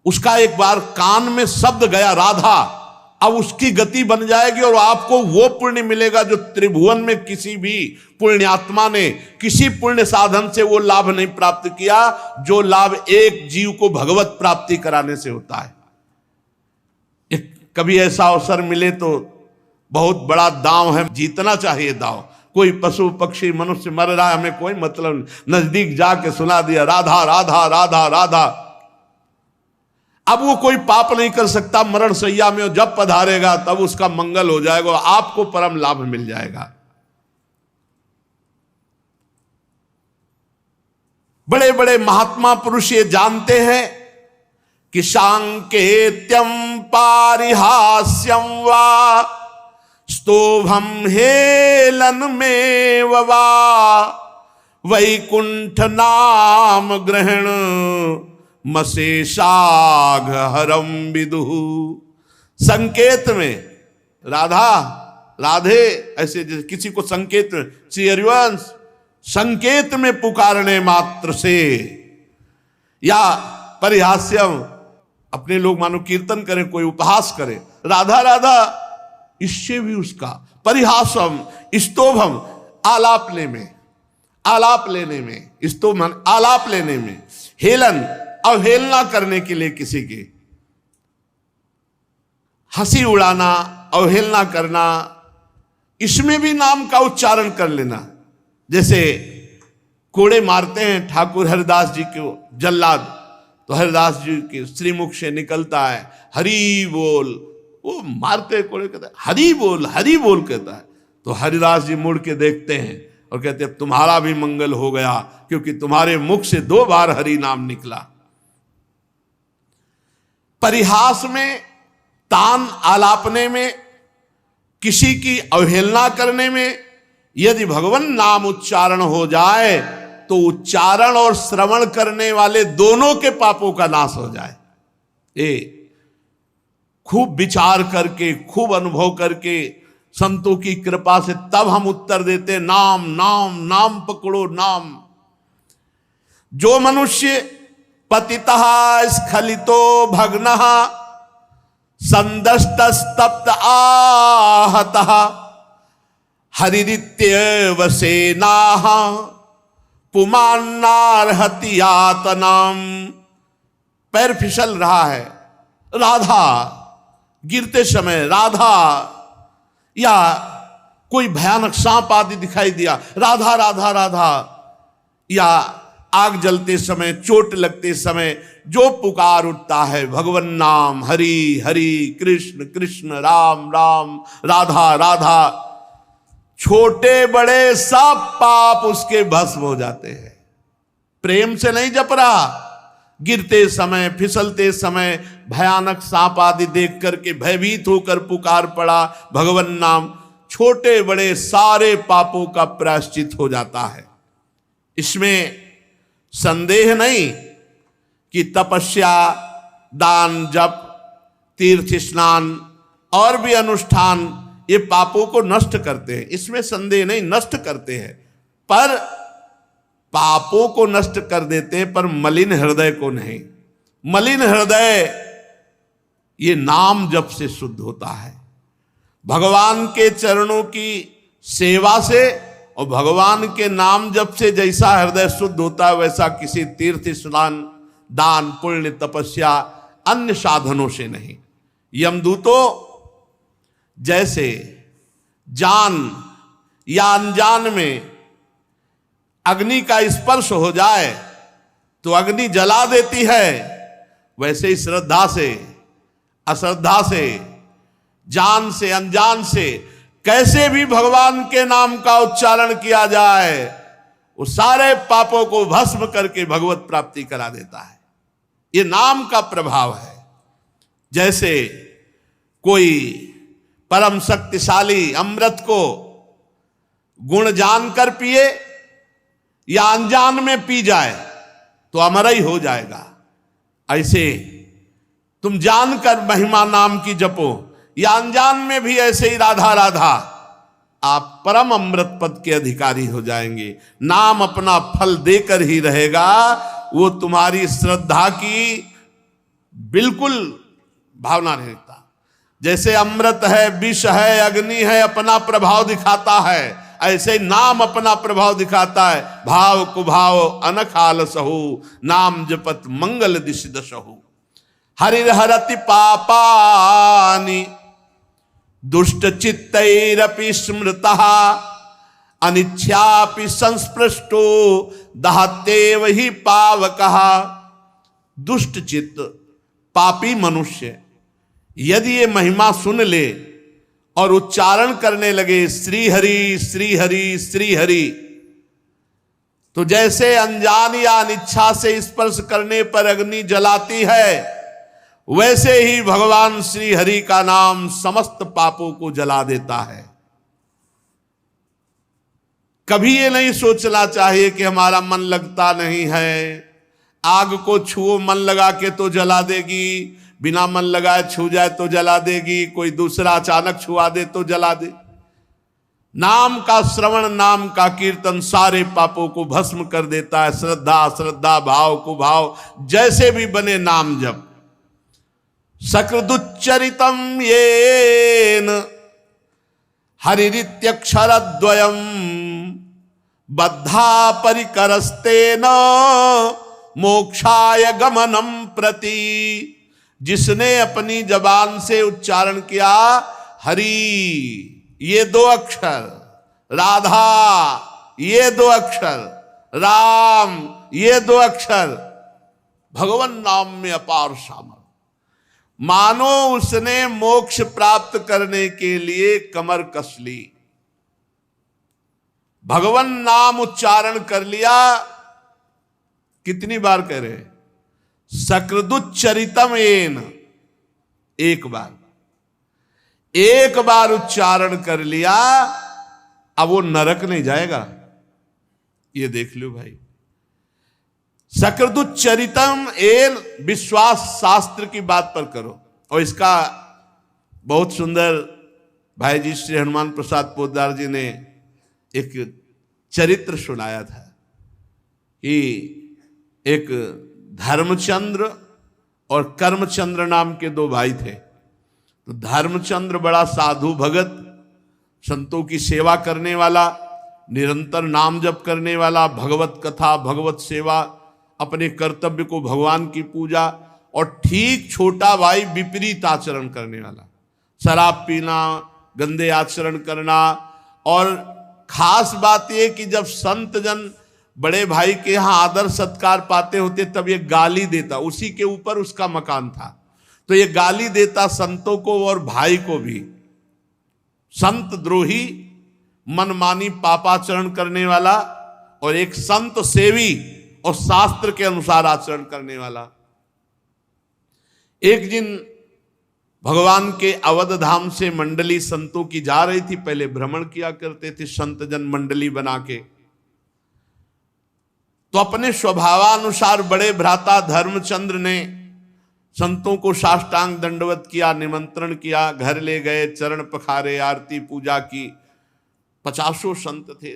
उसका एक बार कान में शब्द गया राधा, अब उसकी गति बन जाएगी और आपको वो पुण्य मिलेगा जो त्रिभुवन में किसी भी पुण्यात्मा ने किसी पुण्य साधन से वो लाभ नहीं प्राप्त किया, जो लाभ एक जीव को भगवत प्राप्ति कराने से होता है। कभी ऐसा अवसर मिले तो बहुत बड़ा दांव है, जीतना चाहिए दांव। कोई पशु पक्षी मनुष्य मर रहा है, हमें कोई मतलब, नजदीक जाके सुना दिया राधा राधा राधा राधा। अब वो कोई पाप नहीं कर सकता, मरण सैया में जब पधारेगा तब उसका मंगल हो जाएगा, आपको परम लाभ मिल जाएगा। बड़े बड़े महात्मा पुरुष ये जानते हैं कि सांकेत्यम पारिहास्यम वा स्तोभम हेलन में ववा वैकुंठ नाम ग्रहण मशेषाघ हरम विदु। संकेत में राधा राधे ऐसे जैसे किसी को संकेत में, श्री हरिवंश संकेत में पुकारने मात्र से, या परिहास्यम अपने लोग मानो कीर्तन करें, कोई उपहास करे, राधा राधा इससे भी उसका परिहासम, स्तोभम आलाप लेने में, स्तोभ मान आलाप लेने में, हेलन अवहेलना करने के लिए किसी की हंसी उड़ाना, अवहेलना करना, इसमें भी नाम का उच्चारण कर लेना। जैसे कोड़े मारते हैं ठाकुर हरिदास जी को जल्लाद, तो हरिदास जी के श्रीमुख से निकलता है हरि बोल, वो मारते कोड़े कहता है हरि बोल कहता है, तो हरिदास जी मुड़ के देखते हैं और कहते हैं तुम्हारा भी मंगल हो गया, क्योंकि तुम्हारे मुख से 2 बार हरि नाम निकला। परिहास में, तान आलापने में, किसी की अवहेलना करने में, यदि भगवान नाम उच्चारण हो जाए तो उच्चारण और श्रवण करने वाले दोनों के पापों का नाश हो जाए। खूब विचार करके, खूब अनुभव करके, संतों की कृपा से तब हम उत्तर देते नाम नाम नाम पकड़ो नाम। जो मनुष्य पतितः स्खलितो भग्नः संदष्टस्तप्त आहतः हरिरित्येव सेनाः पुमान्नार्हति यातनाम। पैर फिसल रहा है, राधा गिरते समय, राधा, या कोई भयानक सांप आदि दिखाई दिया, राधा राधा राधा, या आग जलते समय, चोट लगते समय जो पुकार उठता है भगवान नाम, हरि हरि कृष्ण कृष्ण राम राम राधा राधा, छोटे बड़े सब पाप उसके भस्म हो जाते हैं। प्रेम से नहीं जप रहा, गिरते समय, फिसलते समय, भयानक सांप आदि देख करके भयभीत होकर पुकार पड़ा भगवान नाम, छोटे बड़े सारे पापों का प्रायश्चित हो जाता है। इसमें संदेह नहीं कि तपस्या, दान, जप, तीर्थ स्नान और भी अनुष्ठान ये पापों को नष्ट करते हैं, इसमें संदेह नहीं, नष्ट करते हैं, पर पापों को नष्ट कर देते हैं, पर मलिन हृदय को नहीं। मलिन हृदय ये नाम जप से शुद्ध होता है, भगवान के चरणों की सेवा से, और भगवान के नाम जप से जैसा हृदय शुद्ध होता है वैसा किसी तीर्थ स्नान, दान, पुण्य, तपस्या, अन्य साधनों से नहीं। यमदूतों जैसे जान या अनजान में अग्नि का स्पर्श हो जाए तो अग्नि जला देती है, वैसे ही श्रद्धा से, अश्रद्धा से, जान से, अनजान से कैसे भी भगवान के नाम का उच्चारण किया जाए वो सारे पापों को भस्म करके भगवत प्राप्ति करा देता है। ये नाम का प्रभाव है। जैसे कोई परम शक्तिशाली अमृत को गुण जानकर पिए या अनजान में पी जाए तो अमर ही हो जाएगा, ऐसे तुम जानकर महिमा नाम की जपो या अनजान में भी ऐसे ही राधा राधा, आप परम अमृत पद के अधिकारी हो जाएंगे। नाम अपना फल देकर ही रहेगा, वो तुम्हारी श्रद्धा की बिल्कुल भावना नहीं रखता। जैसे अमृत है, विष है, अग्नि है, अपना प्रभाव दिखाता है, ऐसे नाम अपना प्रभाव दिखाता है। भाव कुभाव अनखाल सहु, नाम जपत मंगल दिश दशहु। हरिहरति पापानि दुष्ट चित्तैरपि स्मृतः, अनिच्छापि संस्पृष्टो दहत्येव ही पावकः। दुष्ट चित्त पापी मनुष्य यदि ये महिमा सुन ले और उच्चारण करने लगे श्री हरि श्री हरि श्री हरि, तो जैसे अनजान या अनिच्छा से स्पर्श करने पर अग्नि जलाती है, वैसे ही भगवान श्री हरि का नाम समस्त पापों को जला देता है। कभी ये नहीं सोचना चाहिए कि हमारा मन लगता नहीं है। आग को छुओ, मन लगा के तो जला देगी, बिना मन लगाए छू जाए तो जला देगी, कोई दूसरा अचानक छुआ दे तो जला दे। नाम का श्रवण, नाम का कीर्तन सारे पापों को भस्म कर देता है। श्रद्धा श्रद्धा, भाव को भाव, जैसे भी बने नाम जप। सकृदुच्चरितम येन हरिरित्यक्षरद्वयम् बद्धा परिकरस्तेन मोक्षाय गमनम प्रति। जिसने अपनी जबान से उच्चारण किया हरि ये 2 अक्षर, राधा ये 2 अक्षर, राम ये 2 अक्षर, भगवान नाम में अपार सामर्थ्य, मानो उसने मोक्ष प्राप्त करने के लिए कमर कस ली। भगवान नाम उच्चारण कर लिया, कितनी बार कह रहे? सकृदुच्चरितम येन, एक बार, एक बार उच्चारण कर लिया, अब वो नरक नहीं जाएगा। ये देख लो भाई, सकृदुच्चरितम एन, विश्वास शास्त्र की बात पर करो। और इसका बहुत सुंदर भाई जी श्री हनुमान प्रसाद पोद्दार जी ने एक चरित्र सुनाया था कि एक धर्मचंद्र और कर्मचंद्र नाम के 2 भाई थे। तो धर्मचंद्र बड़ा साधु भगत, संतों की सेवा करने वाला, निरंतर नाम जप करने वाला, भगवत कथा भगवत सेवा, अपने कर्तव्य को भगवान की पूजा। और ठीक छोटा भाई विपरीत आचरण करने वाला, शराब पीना, गंदे आचरण करना। और खास बात यह कि जब संत जन बड़े भाई के यहाँ आदर सत्कार पाते होते तब ये गाली देता, उसी के ऊपर उसका मकान था, तो ये गाली देता संतों को और भाई को भी। संत द्रोही, मनमानी पापाचरण करने वाला, और एक संत सेवी और शास्त्र के अनुसार आचरण करने वाला। एक दिन भगवान के अवध धाम से मंडली संतों की जा रही थी। पहले भ्रमण किया करते थे संत जन मंडली बना के। तो अपने स्वभावानुसार बड़े भ्राता धर्मचंद्र ने संतों को साष्टांग दंडवत किया, निमंत्रण किया, घर ले गए, चरण पखारे, आरती पूजा की। 50 संत थे,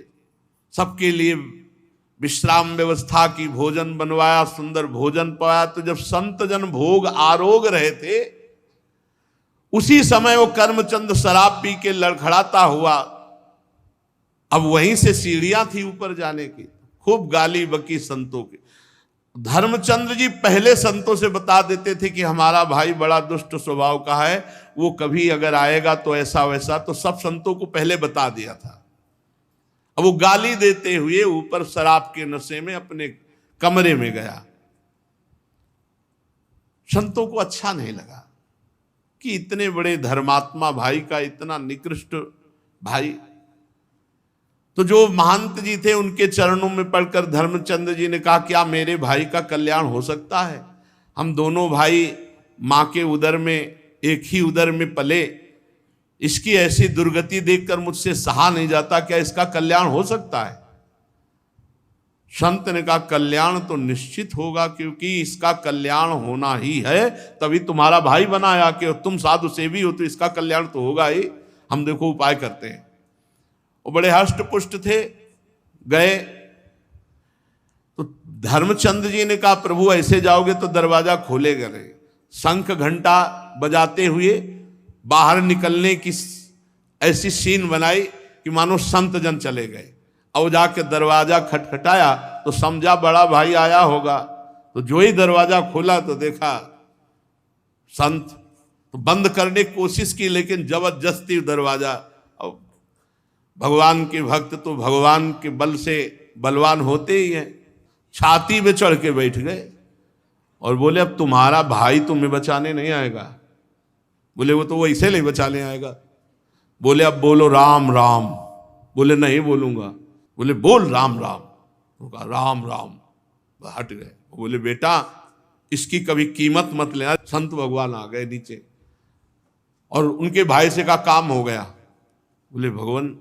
सबके लिए विश्राम व्यवस्था की, भोजन बनवाया, सुंदर भोजन पाया। तो जब संत जन भोग आरोग रहे थे, उसी समय वो कर्मचंद शराब पी के लड़खड़ाता हुआ, अब वहीं से सीढ़ियां थी ऊपर जाने की, खूब गाली बकी संतों की। धर्मचंद्र जी पहले संतों से बता देते थे कि हमारा भाई बड़ा दुष्ट स्वभाव का है, वो कभी अगर आएगा तो ऐसा वैसा, तो सब संतों को पहले बता दिया था। अब वो गाली देते हुए ऊपर शराब के नशे में अपने कमरे में गया। संतों को अच्छा नहीं लगा कि इतने बड़े धर्मात्मा भाई का इतना निकृष्ट भाई। तो जो महंत जी थे उनके चरणों में पड़कर धर्मचंद्र जी ने कहा, क्या मेरे भाई का कल्याण हो सकता है? हम दोनों भाई मां के उदर में, एक ही उदर में पले, इसकी ऐसी दुर्गति देखकर मुझसे सहा नहीं जाता, क्या इसका कल्याण हो सकता है? संत ने कहा, कल्याण तो निश्चित होगा, क्योंकि इसका कल्याण होना ही है, तभी तुम्हारा भाई बनाया कि तुम साधु सेवी हो, तो इसका कल्याण तो होगा ही। हम देखो उपाय करते हैं। वो बड़े हष्ट पुष्ट थे, गए तो धर्मचंद्र जी ने कहा, प्रभु ऐसे जाओगे तो दरवाजा खोलेगा नहीं। शंख घंटा बजाते हुए बाहर निकलने की ऐसी सीन बनाई कि मानो संत जन चले गए। और जाके दरवाजा खटखटाया तो समझा बड़ा भाई आया होगा। तो जो ही दरवाजा खोला तो देखा संत। तो बंद करने की कोशिश की, लेकिन जबरदस्ती दरवाजा। और भगवान के भक्त तो भगवान के बल से बलवान होते ही हैं, छाती में चढ़ के बैठ गए और बोले, अब तुम्हारा भाई तुम्हें बचाने नहीं आएगा। बोले, वो तो वो इसे नहीं बचाने आएगा। बोले, अब बोलो राम राम। बोले, नहीं बोलूंगा। बोले, बोल राम राम। वो कहा राम राम, हट गए। बोले, बेटा इसकी कभी कीमत मत लेना। संत भगवान आ गए नीचे और उनके भाई से कहा, काम हो गया। बोले, भगवान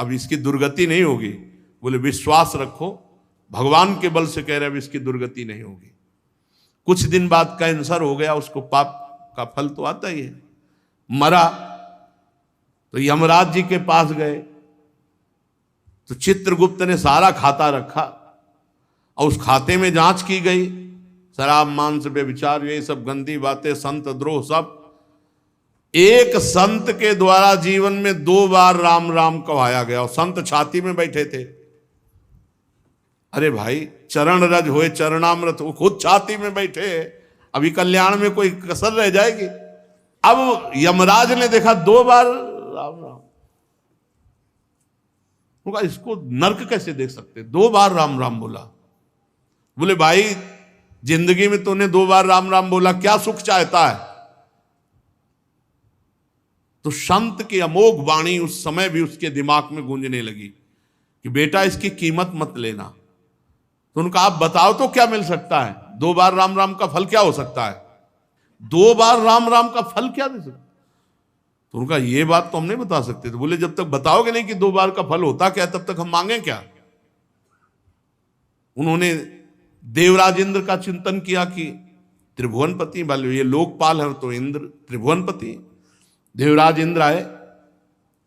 अब इसकी दुर्गति नहीं होगी। बोले विश्वास रखो, भगवान के बल से कह रहे अब इसकी दुर्गति नहीं होगी। कुछ दिन बाद कैंसर हो गया, उसको पाप का फल तो आता ही है। मरा तो यमराज जी के पास गए, तो चित्रगुप्त ने सारा खाता रखा और उस खाते में जांच की गई, शराब मांस व्यभिचार ये सब गंदी बातें, संत द्रोह सब। एक संत के द्वारा जीवन में 2 बार राम राम कहाया गया और संत छाती में बैठे थे। अरे भाई, चरण रज होए चरणामृत, वो खुद छाती में बैठे, अभी कल्याण में कोई कसर रह जाएगी। अब यमराज ने देखा 2 बार राम राम, होगा इसको नरक कैसे देख सकते, 2 बार राम राम बोला। बोले भाई, जिंदगी में तूने 2 बार राम राम बोला, क्या सुख चाहता है? तो संत की अमोघ वाणी उस समय भी उसके दिमाग में गूंजने लगी कि बेटा इसकी कीमत मत लेना। तो उनका आप बताओ तो क्या मिल सकता है, 2 बार राम राम का फल क्या हो सकता है, 2 बार राम राम का फल क्या दे सकता? तो उनका ये बात तो हम नहीं बता सकते। तो बोले जब तक बताओगे नहीं कि 2 बार का फल होता क्या, तब तक हम मांगे क्या? उन्होंने देवराज इंद्र का चिंतन किया कि त्रिभुवनपति वाले ये लोकपाल है तो इंद्र त्रिभुवनपति। देवराज इंद्र आए,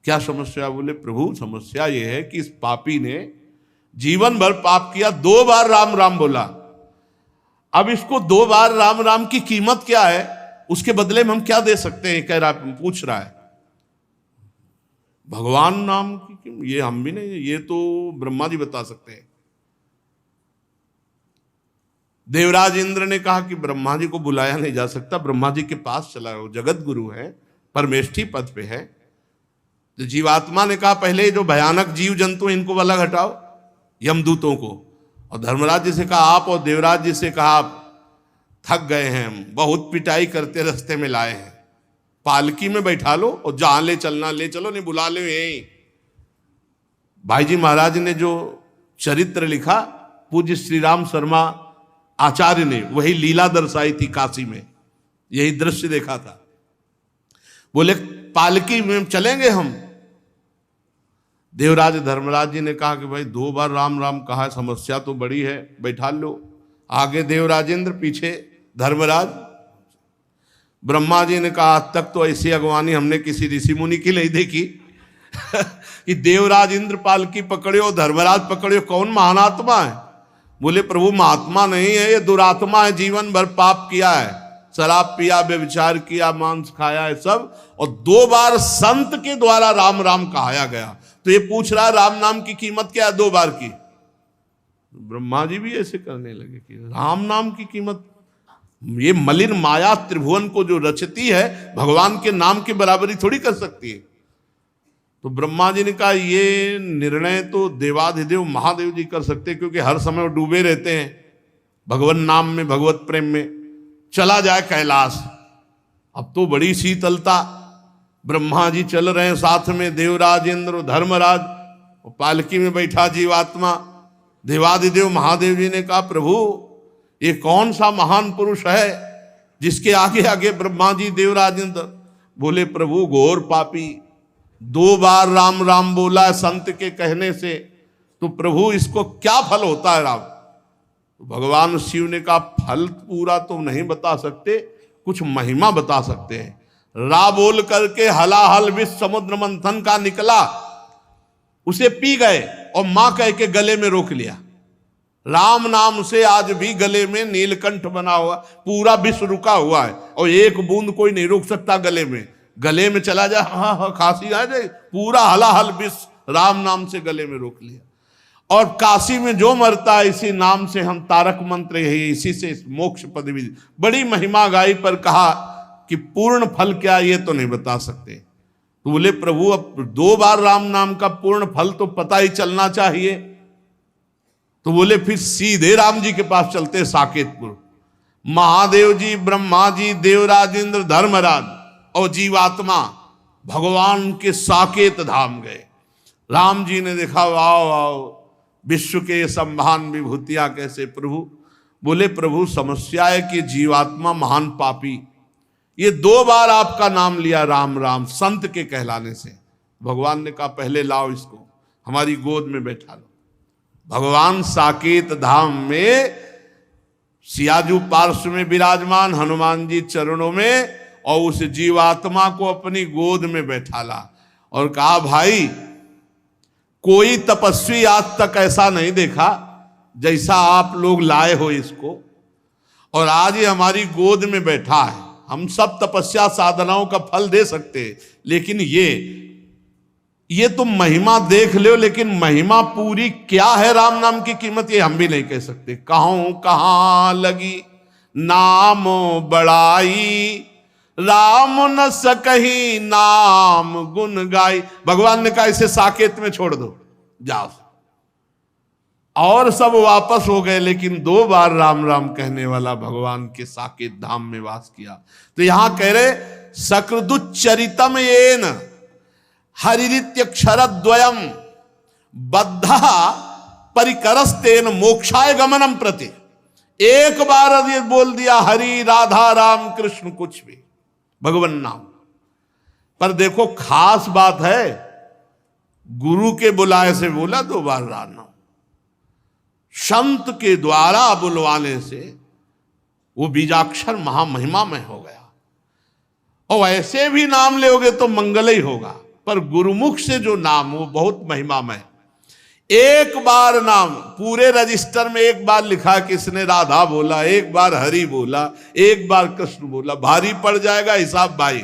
क्या समस्या? बोले प्रभु समस्या ये है कि इस पापी ने जीवन भर पाप किया, 2 बार राम राम बोला। अब इसको 2 बार राम राम की कीमत क्या है, उसके बदले में हम क्या दे सकते हैं, कह रहा पूछ रहा है। भगवान नाम की ये हम भी नहीं, ये तो ब्रह्मा जी बता सकते हैं। देवराज इंद्र ने कहा कि ब्रह्मा जी को बुलाया नहीं जा सकता, ब्रह्मा जी के पास चला, वो जगत गुरु है, परमेष्ठी पद पे है। तो जीवात्मा ने कहा पहले जो भयानक जीव जंतु इनको अलग हटाओ, यमदूतों को। और धर्मराज जी से कहा आप, और देवराज जी से कहा आप थक गए हैं, हम बहुत पिटाई करते रास्ते में लाए हैं, पालकी में बैठा लो और जहां ले चलना ले चलो, नहीं बुला लो यहीं। भाई जी महाराज ने जो चरित्र लिखा पूज्य श्री राम शर्मा आचार्य ने, वही लीला दर्शाई थी काशी में, यही दृश्य देखा था। बोले पालकी में चलेंगे हम। देवराज धर्मराज जी ने कहा कि भाई 2 बार राम राम कहा, समस्या तो बड़ी है, बैठा लो। आगे देवराजेंद्र, पीछे धर्मराज। ब्रह्मा जी ने कहा आज तक तो ऐसी अगवानी हमने किसी ऋषि मुनि की नहीं देखी कि देवराज इंद्र पालकी पकड़े और धर्मराज पकड़े, कौन महानात्मा है? बोले प्रभु महात्मा नहीं है, ये दुरात्मा है, जीवन भर पाप किया है, शराब पिया, व्यभिचार किया, मांस खाया है सब, और 2 बार संत के द्वारा राम राम कहाया गया। तो ये पूछ रहा है राम नाम की कीमत क्या है 2 बार की? ब्रह्मा जी भी ऐसे करने लगे कि राम नाम की कीमत, ये मलिन माया त्रिभुवन को जो रचती है भगवान के नाम की बराबरी थोड़ी कर सकती है। तो ब्रह्मा जी ने कहा ये निर्णय तो देवाधिदेव महादेव जी कर सकते, क्योंकि हर समय वो डूबे रहते हैं भगवान नाम में, भगवत प्रेम में। चला जाए कैलाश, अब तो बड़ी शीतलता, ब्रह्मा जी चल रहे हैं साथ में, देवराज इंद्र धर्मराज, पालकी में बैठा जीवात्मा। देवाधिदेव महादेव जी ने कहा प्रभु ये कौन सा महान पुरुष है जिसके आगे आगे ब्रह्मा जी देवराज इंद्र? बोले प्रभु घोर पापी, 2 बार राम राम बोला संत के कहने से, तो प्रभु इसको क्या फल होता है राम? तो भगवान शिव ने कहा फल पूरा तो नहीं बता सकते, कुछ महिमा बता सकते हैं। रा बोल करके हलाहल विष समुद्र मंथन का निकला, उसे पी गए और मां कह के गले में रोक लिया। राम नाम से आज भी गले में नीलकंठ बना हुआ, पूरा विष रुका हुआ है और एक बूंद कोई नहीं रोक सकता गले में। गले में चला जाए हाँ खांसी आ जाए, पूरा हलाहल विष राम नाम से गले में रोक लिया। और काशी में जो मरता है इसी नाम से, हम तारक मंत्र यही, इसी से मोक्ष पदवी। बड़ी महिमा गाई, पर कहा कि पूर्ण फल क्या ये तो नहीं बता सकते। तो बोले प्रभु अब 2 बार राम नाम का पूर्ण फल तो पता ही चलना चाहिए। तो बोले फिर सीधे राम जी के पास चलते साकेतपुर। महादेव जी, ब्रह्मा जी, देवराज इंद्र, धर्मराज और जीवात्मा भगवान के साकेत धाम गए। राम जी ने देखा वाह वाह, विश्व के संभान विभूतियां कैसे प्रभु। बोले प्रभु समस्या है कि जीवात्मा महान पापी, ये 2 बार आपका नाम लिया राम राम संत के कहलाने से। भगवान ने कहा पहले लाओ इसको। हमारी गोद में बैठा लो। भगवान साकेत धाम में सियाजू पार्श्व में विराजमान, हनुमान जी चरणों में, और उस जीवात्मा को अपनी गोद में बैठाला और कहा, भाई कोई तपस्वी आज तक ऐसा नहीं देखा जैसा आप लोग लाए हो इसको, और आज ये हमारी गोद में बैठा है। हम सब तपस्या साधनाओं का फल दे सकते, लेकिन ये तुम महिमा देख लो, लेकिन महिमा पूरी क्या है राम नाम की कीमत ये हम भी नहीं कह सकते। कहूं कहां लगी नामो बड़ाई, राम न सकही नाम गुण गाई। भगवान ने कहा इसे साकेत में छोड़ दो, जाओ। और सब वापस हो गए, लेकिन 2 बार राम राम कहने वाला भगवान के साकेत धाम में वास किया। तो यहां कह रहे सकृदुच्चरितम येन हरिरित्यक्षरद्वयम बद्धा परिकरस्तेन मोक्षाय गमनम प्रति। एक बार ये बोल दिया हरि राधा राम कृष्ण कुछ भी भगवान नाम। पर देखो खास बात है, गुरु के बुलाए से बोला 2 बार राम नाम, संत के द्वारा बुलवाने से वो बीजाक्षर महामहिमामय हो गया। और ऐसे भी नाम लोगे तो मंगल ही होगा, पर गुरुमुख से जो नाम वो बहुत महिमामय। एक बार नाम पूरे रजिस्टर में एक बार लिखा किसने राधा बोला, एक बार हरि बोला, एक बार कृष्ण बोला, भारी पड़ जाएगा हिसाब भाई।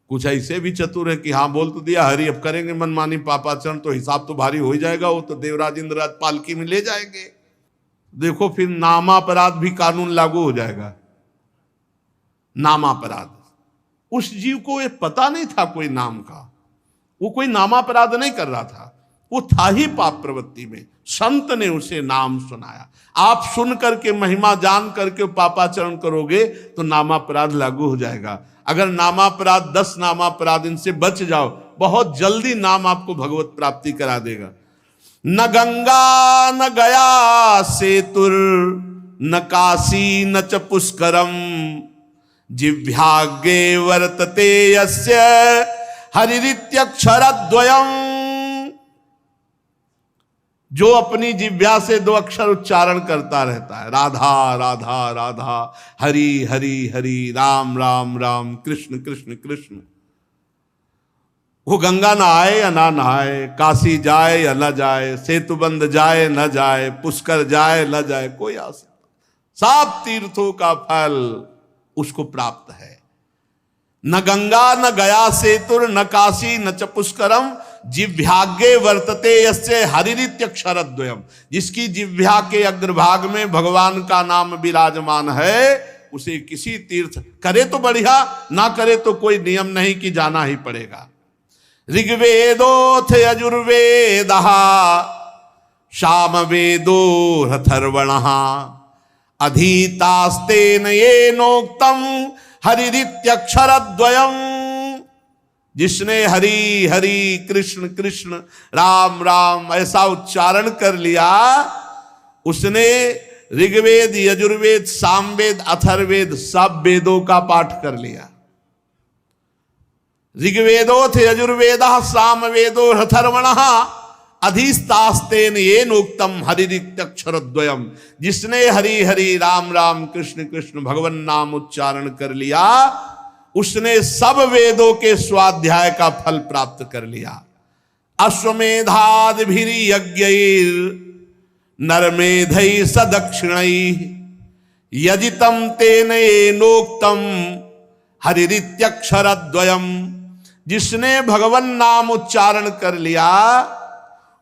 कुछ ऐसे भी चतुर है कि हाँ बोल तो दिया हरि, अब करेंगे मनमानी पापाचरण तो हिसाब तो भारी हो ही जाएगा, वो तो देवराज इंद्रराज पालकी में ले जाएंगे। देखो फिर नामापराध भी कानून लागू हो जाएगा। नामापराध, उस जीव को ये पता नहीं था कोई नाम का, वो कोई नामापराध नहीं कर रहा था, वो था ही पाप प्रवृत्ति में। संत ने उसे नाम सुनाया। आप सुन करके महिमा जान करके पापाचरण करोगे तो नामापराध लागू हो जाएगा। अगर नामापराध 10 नामापराध इनसे बच जाओ, बहुत जल्दी नाम आपको भगवत प्राप्ति करा देगा। न गंगा न गया सेतुर न काशी न च पुष्करम जिह्वाग्रे वर्तते यस्य हरिरित्यक्षरद्वयम्। जो अपनी जिह्वा से 2 अक्षर उच्चारण करता रहता है, राधा राधा राधा, हरि हरि हरि, राम राम राम, कृष्ण कृष्ण कृष्ण, वो गंगा नहाए या ना नहाए, काशी जाए या न जाए, सेतुबंध जाए न जाए, पुष्कर जाए न जाए, कोई आ सकता, सब तीर्थों का फल उसको प्राप्त है। न गंगा न गया सेतुर न काशी न च पुष्करम जिह्वाग्रे वर्तते यस्य हरिरित्यक्षरद्वयम्। जिसकी जिह्वा के अग्रभाग में भगवान का नाम विराजमान है, उसे किसी तीर्थ करे तो बढ़िया, ना करे तो कोई नियम नहीं कि जाना ही पड़ेगा। ऋग्वेदोथ यजुर्वेदः सामवेदो अथर्वणः अधीतास्तेन येनोक्तम् हरिरित्यक्षरद्वयम्। जिसने हरि हरि कृष्ण कृष्ण राम राम ऐसा उच्चारण कर लिया, उसने ऋग्वेद यजुर्वेद सामवेद अथर्ववेद सब वेदों का पाठ कर लिया। ऋग्वेदोथ यजुर्वेदः सामवेदो अथर्वणः अधिस्तास्तेन येनोक्तम हरिरित्यक्षरद्वयम्। जिसने हरि हरि राम राम कृष्ण कृष्ण भगवान नाम उच्चारण कर लिया, उसने सब वेदों के स्वाध्याय का फल प्राप्त कर लिया। अश्वमेधादिभिर्यज्ञैर् नरमेधैः सदक्षिणैः यजितं तेन येनोक्तं हरिरित्यक्षरद्वयम्। जिसने भगवान नाम उच्चारण कर लिया,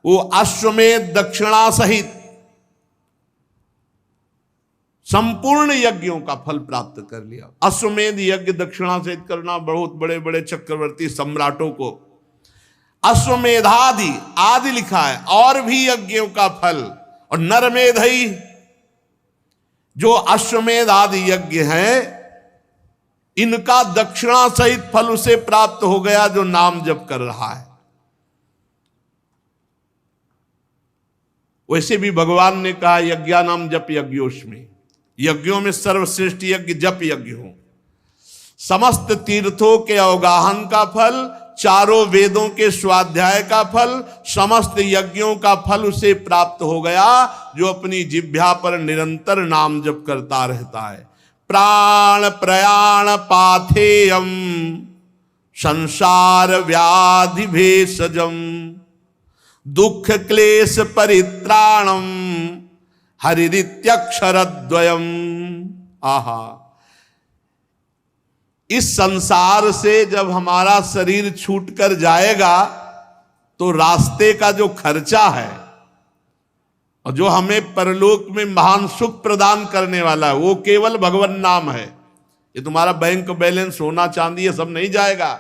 वो अश्वमेध दक्षिणा सहित संपूर्ण यज्ञों का फल प्राप्त कर लिया। अश्वमेध यज्ञ दक्षिणा सहित करना बहुत बड़े बड़े चक्रवर्ती सम्राटों को अश्वमेधादि आदि लिखा है, और भी यज्ञों का फल। और नरमेधई जो अश्वमेध आदि यज्ञ हैं, इनका दक्षिणा सहित फल उसे प्राप्त हो गया जो नाम जप कर रहा है। वैसे भी भगवान ने कहा यज्ञानाम जप यज्ञोस्मि, यज्ञों में सर्वश्रेष्ठ यज्ञ जप यज्ञ हो। समस्त तीर्थों के अवगाहन का फल, चारों वेदों के स्वाध्याय का फल, समस्त यज्ञों का फल उसे प्राप्त हो गया जो अपनी जिह्वा पर निरंतर नाम जप करता रहता है। प्राण प्रयाण पाथेयम संसार व्याधि भेषजम दुख क्लेश परित्राणम हरिरित्यक्षरद्वयम। आहा, इस संसार से जब हमारा शरीर छूटकर जाएगा तो रास्ते का जो खर्चा है और जो हमें परलोक में महान सुख प्रदान करने वाला है वो केवल भगवान नाम है। ये तुम्हारा बैंक बैलेंस, सोना चांदी ये सब नहीं जाएगा।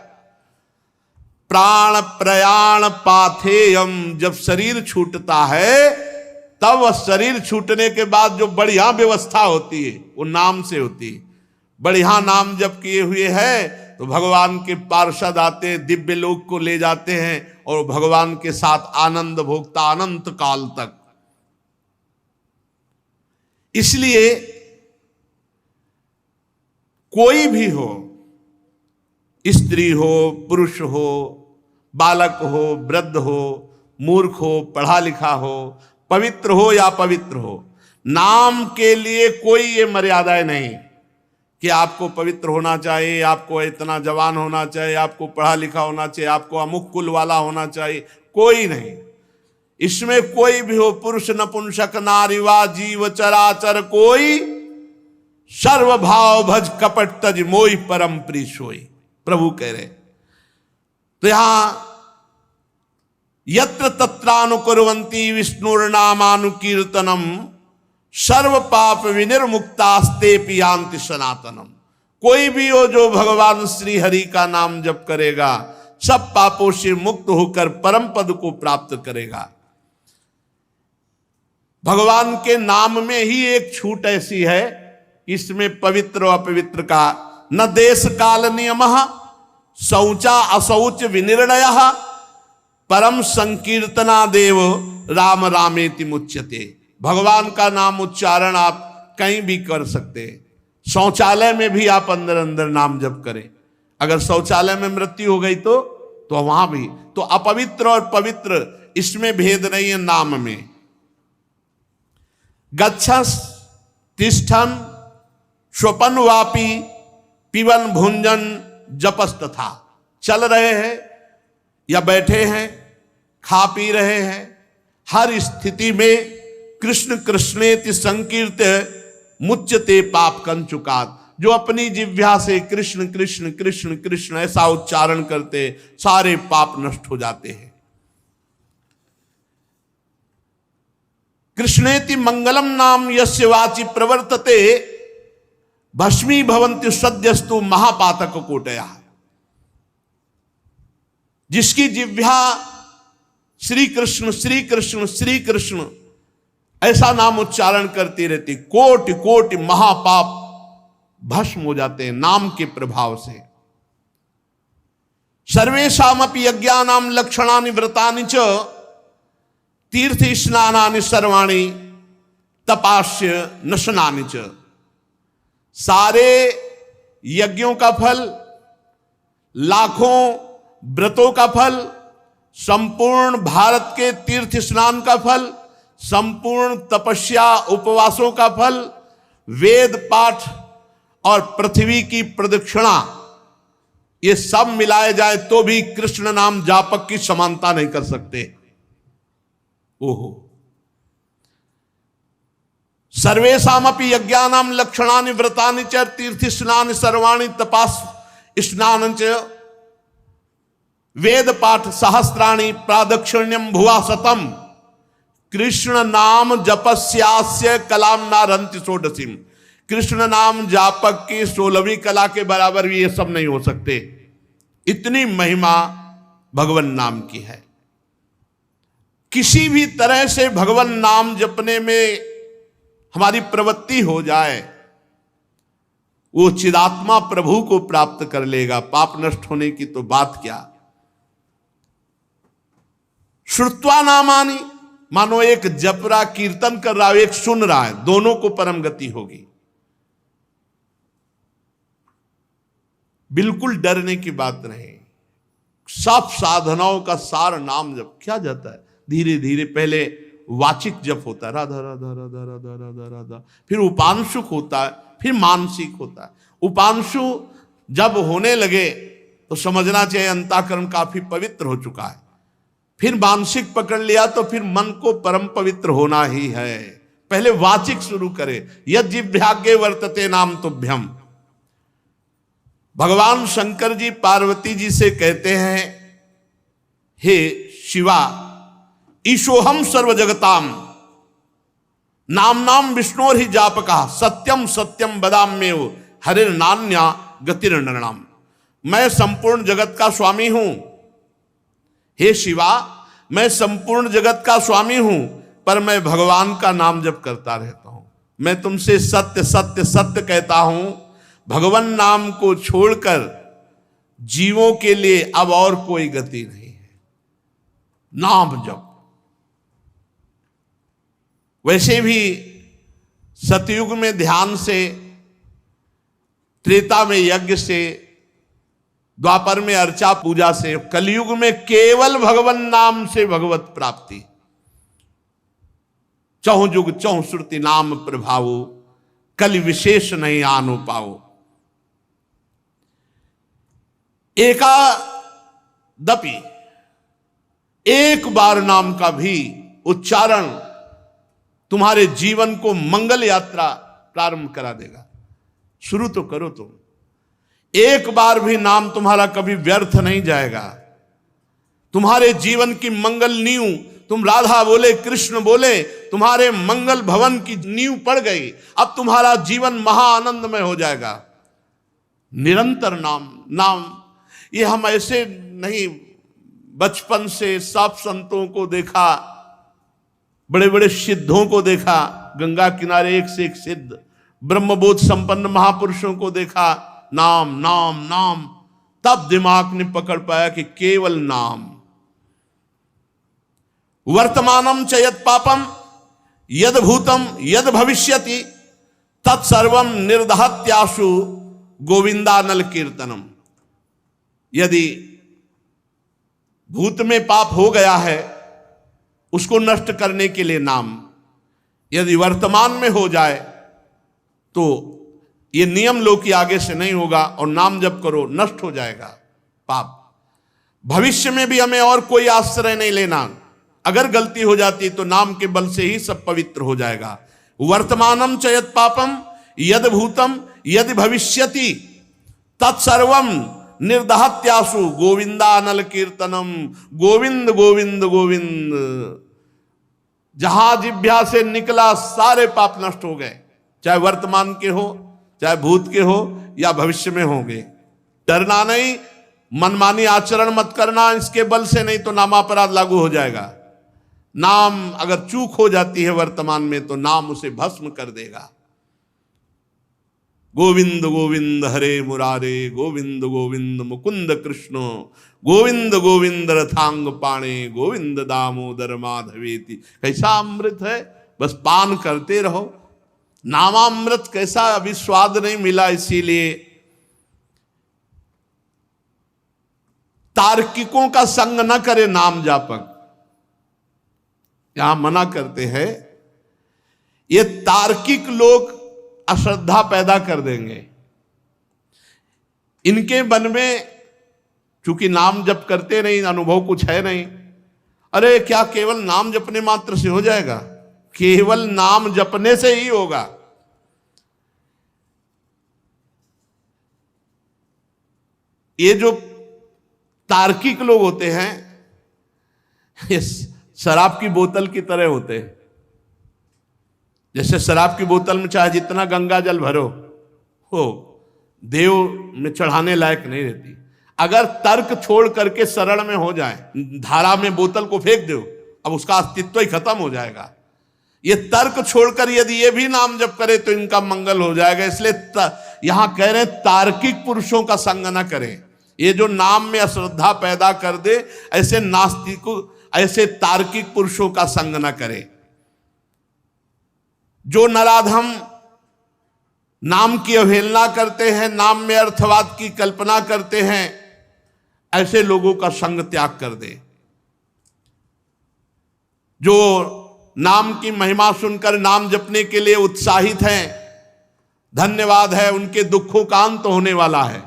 प्राण प्रयाण पाथेयम, जब शरीर छूटता है तब शरीर छूटने के बाद जो बढ़िया व्यवस्था होती है वो नाम से होती है। बढ़िया नाम जब किए हुए है तो भगवान के पार्षद आते हैं, दिव्य लोक को ले जाते हैं और भगवान के साथ आनंद भोगता अनंत काल तक। इसलिए कोई भी हो, स्त्री हो, पुरुष हो, बालक हो, वृद्ध हो, मूर्ख हो, पढ़ा लिखा हो, पवित्र हो या पवित्र हो, नाम के लिए कोई ये मर्यादाएं नहीं कि आपको पवित्र होना चाहिए, आपको इतना जवान होना चाहिए, आपको पढ़ा लिखा होना चाहिए, आपको अमुक कुल वाला होना चाहिए, कोई नहीं। इसमें कोई भी हो, पुरुष नपुंसक नारीवा जीव चराचर कोई, सर्व भाव भज कपट तज मोहि परम प्री सोई, प्रभु कह रहे। तो यहां यत्र तत्रानुकुर्वन्ति विष्णुर्नामानुकीर्तनम सर्व पाप विनिर्मुक्तास्ते पियांति सनातनम। कोई भी हो जो भगवान श्री हरि का नाम जप करेगा सब पापों से मुक्त होकर परम पद को प्राप्त करेगा। भगवान के नाम में ही एक छूट ऐसी है, इसमें पवित्र और अपवित्र का न देश काल नियमः शौचा अशौच विनिर्णयः परम संकीर्तना देव राम रामेति मुच्यते। भगवान का नाम उच्चारण आप कहीं भी कर सकते हैं। शौचालय में भी आप अंदर अंदर नाम जप करें। अगर शौचालय में मृत्यु हो गई तो वहां भी। तो अपवित्र और पवित्र इसमें भेद नहीं है नाम में। गच्छस तिष्ठन स्वपन वापी पिबन भुंजन जपस तथा। चल रहे हैं या बैठे हैं, खा पी रहे हैं, हर स्थिति में कृष्ण कृष्णेति संकीर्त मुच्यते पाप कंचुकात। जो अपनी जिह्वा से कृष्ण कृष्ण कृष्ण कृष्ण ऐसा उच्चारण करते सारे पाप नष्ट हो जाते हैं। कृष्णेति मंगलम नाम यस्य वाचि प्रवर्तते भस्मी भवन्ति सद्यस्तु महापातक कोटया। जिसकी जिह्वा श्री कृष्ण श्री कृष्ण श्री कृष्ण ऐसा नाम उच्चारण करती रहती, कोटि कोटि महापाप भस्म हो जाते हैं नाम के प्रभाव से। सर्वेषामपि यज्ञानाम लक्षणानि व्रतानि च तीर्थ स्नानानि सर्वाणि तपास्य नशनानि च। सारे यज्ञों का फल, लाखों व्रतों का फल, संपूर्ण भारत के तीर्थ स्नान का फल, संपूर्ण तपस्या उपवासों का फल, वेद पाठ और पृथ्वी की प्रदक्षिणा, ये सब मिलाए जाए तो भी कृष्ण नाम जापक की समानता नहीं कर सकते। ओहो, सर्वेषामपि यज्ञानाम लक्षणानि व्रतानि च तीर्थ स्नान सर्वाणि तपास स्नान च वेद पाठ सहस्राणि प्रादक्षिण्यम भुवा शतम कृष्ण नाम जपस्यास्य कलाम नारंति षोडशीम। कृष्ण नाम जापक की 16वीं कला के बराबर भी ये सब नहीं हो सकते। इतनी महिमा भगवान नाम की है। किसी भी तरह से भगवान नाम जपने में हमारी प्रवृत्ति हो जाए वो चिदात्मा प्रभु को प्राप्त कर लेगा। पाप नष्ट होने की तो बात क्या। श्रुत्वा नामानि, मानो एक जप रहा कीर्तन कर रहा है, एक सुन रहा है, दोनों को परम गति होगी। बिल्कुल डरने की बात नहीं। सब साधनाओं का सार नाम जप क्या जाता है। धीरे धीरे पहले वाचिक जप होता है, राधा राधा राधा राधा राधा राधा, फिर उपांशुक होता है, फिर मानसिक होता है। उपांशु जब होने लगे तो समझना चाहिए अंतःकरण काफी पवित्र हो चुका है। फिर मानसिक पकड़ लिया तो फिर मन को परम पवित्र होना ही है। पहले वाचिक शुरू करे, यद जिह्वाग्रे वर्तते नाम तुभ्यम। भगवान शंकर जी पार्वती जी से कहते हैं, हे शिवा, ईशोहम सर्व जगताम नाम नाम विष्णोर ही जापका सत्यम सत्यम बदाम्येव हरिर नान्या गतिर नरणाम। मैं संपूर्ण जगत का स्वामी हूं। हे शिवा, मैं संपूर्ण जगत का स्वामी हूं, पर मैं भगवान का नाम जप करता रहता हूं। मैं तुमसे सत्य सत्य सत्य कहता हूं, भगवान नाम को छोड़कर जीवों के लिए अब और कोई गति नहीं है। नाम जप। वैसे भी सतयुग में ध्यान से, त्रेता में यज्ञ से, द्वापर में अर्चा पूजा से, कलयुग में केवल भगवान नाम से भगवत प्राप्ति। चहु जुग चहु श्रुति नाम प्रभावो, कलि विशेष नहीं आनो पाओ। एकादपि एक बार नाम का भी उच्चारण तुम्हारे जीवन को मंगल यात्रा प्रारंभ करा देगा। शुरू तो करो तुम, एक बार भी नाम तुम्हारा कभी व्यर्थ नहीं जाएगा। तुम्हारे जीवन की मंगल नींव, तुम राधा बोले कृष्ण बोले, तुम्हारे मंगल भवन की नींव पड़ गई। अब तुम्हारा जीवन महाआनंदमय हो जाएगा। निरंतर नाम नाम, ये हम ऐसे नहीं, बचपन से सब संतों को देखा, बड़े बड़े सिद्धों को देखा, गंगा किनारे एक से एक सिद्ध ब्रह्मबोध संपन्न महापुरुषों को देखा, नाम नाम नाम। तब दिमाग ने पकड़ पाया कि केवल नाम। वर्तमानम च यद पापम यद भूतम यद भविष्यति तत्सर्वम निर्दहत्याशु गोविंदानल कीर्तनम। यदि भूत में पाप हो गया है, उसको नष्ट करने के लिए नाम। यदि वर्तमान में हो जाए तो ये नियम लो कि आगे से नहीं होगा, और नाम जप करो, नष्ट हो जाएगा पाप। भविष्य में भी हमें और कोई आश्रय नहीं लेना। अगर गलती हो जाती तो नाम के बल से ही सब पवित्र हो जाएगा। वर्तमानम च यद पापम यद भूतम यद भविष्यति तत्सर्वम निर्दहत्यासु गोविंदानल कीर्तनम। गोविंद गोविंद गोविंद। जहां जिह्वा से निकला सारे पाप नष्ट हो गए, चाहे वर्तमान के हो, चाहे भूत के हो, या भविष्य में होंगे। डरना नहीं, मनमानी आचरण मत करना, इसके बल से नहीं तो नामापराध लागू हो जाएगा। नाम अगर चूक हो जाती है वर्तमान में तो नाम उसे भस्म कर देगा। गोविंद गोविंद हरे मुरारे, गोविंद गोविंद मुकुंद कृष्ण, गोविंद गोविंद रथांग पाणे, गोविंद दामोदर माधवेति। कैसा अमृत है, बस पान करते रहो। नामामृत कैसा, अभी स्वाद नहीं मिला, इसीलिए तार्किकों का संग न करे नाम जापक। यहां मना करते हैं, ये तार्किक लोग अश्रद्धा पैदा कर देंगे। इनके मन में चूंकि नाम जप करते नहीं, अनुभव कुछ है नहीं। अरे क्या केवल नाम जपने मात्र से हो जाएगा? केवल नाम जपने से ही होगा। ये जो तार्किक लोग होते हैं, ये शराब की बोतल की तरह होते हैं। जैसे शराब की बोतल में चाहे जितना गंगा जल भरो हो, देव में चढ़ाने लायक नहीं रहती। अगर तर्क छोड़ करके सरल में हो जाए, धारा में बोतल को फेंक दो, अब उसका अस्तित्व ही खत्म हो जाएगा। ये तर्क छोड़कर यदि ये भी नाम जप करे तो इनका मंगल हो जाएगा। इसलिए यहां कह रहे हैं तार्किक पुरुषों का संग न करें। ये जो नाम में अश्रद्धा पैदा कर दे, ऐसे नास्तिकों, ऐसे तार्किक पुरुषों का संग न करें। जो नराधम नाम की अवहेलना करते हैं, नाम में अर्थवाद की कल्पना करते हैं, ऐसे लोगों का संग त्याग कर दे, जो नाम की महिमा सुनकर नाम जपने के लिए उत्साहित हैं। धन्यवाद है, उनके दुखों का अंत होने वाला है।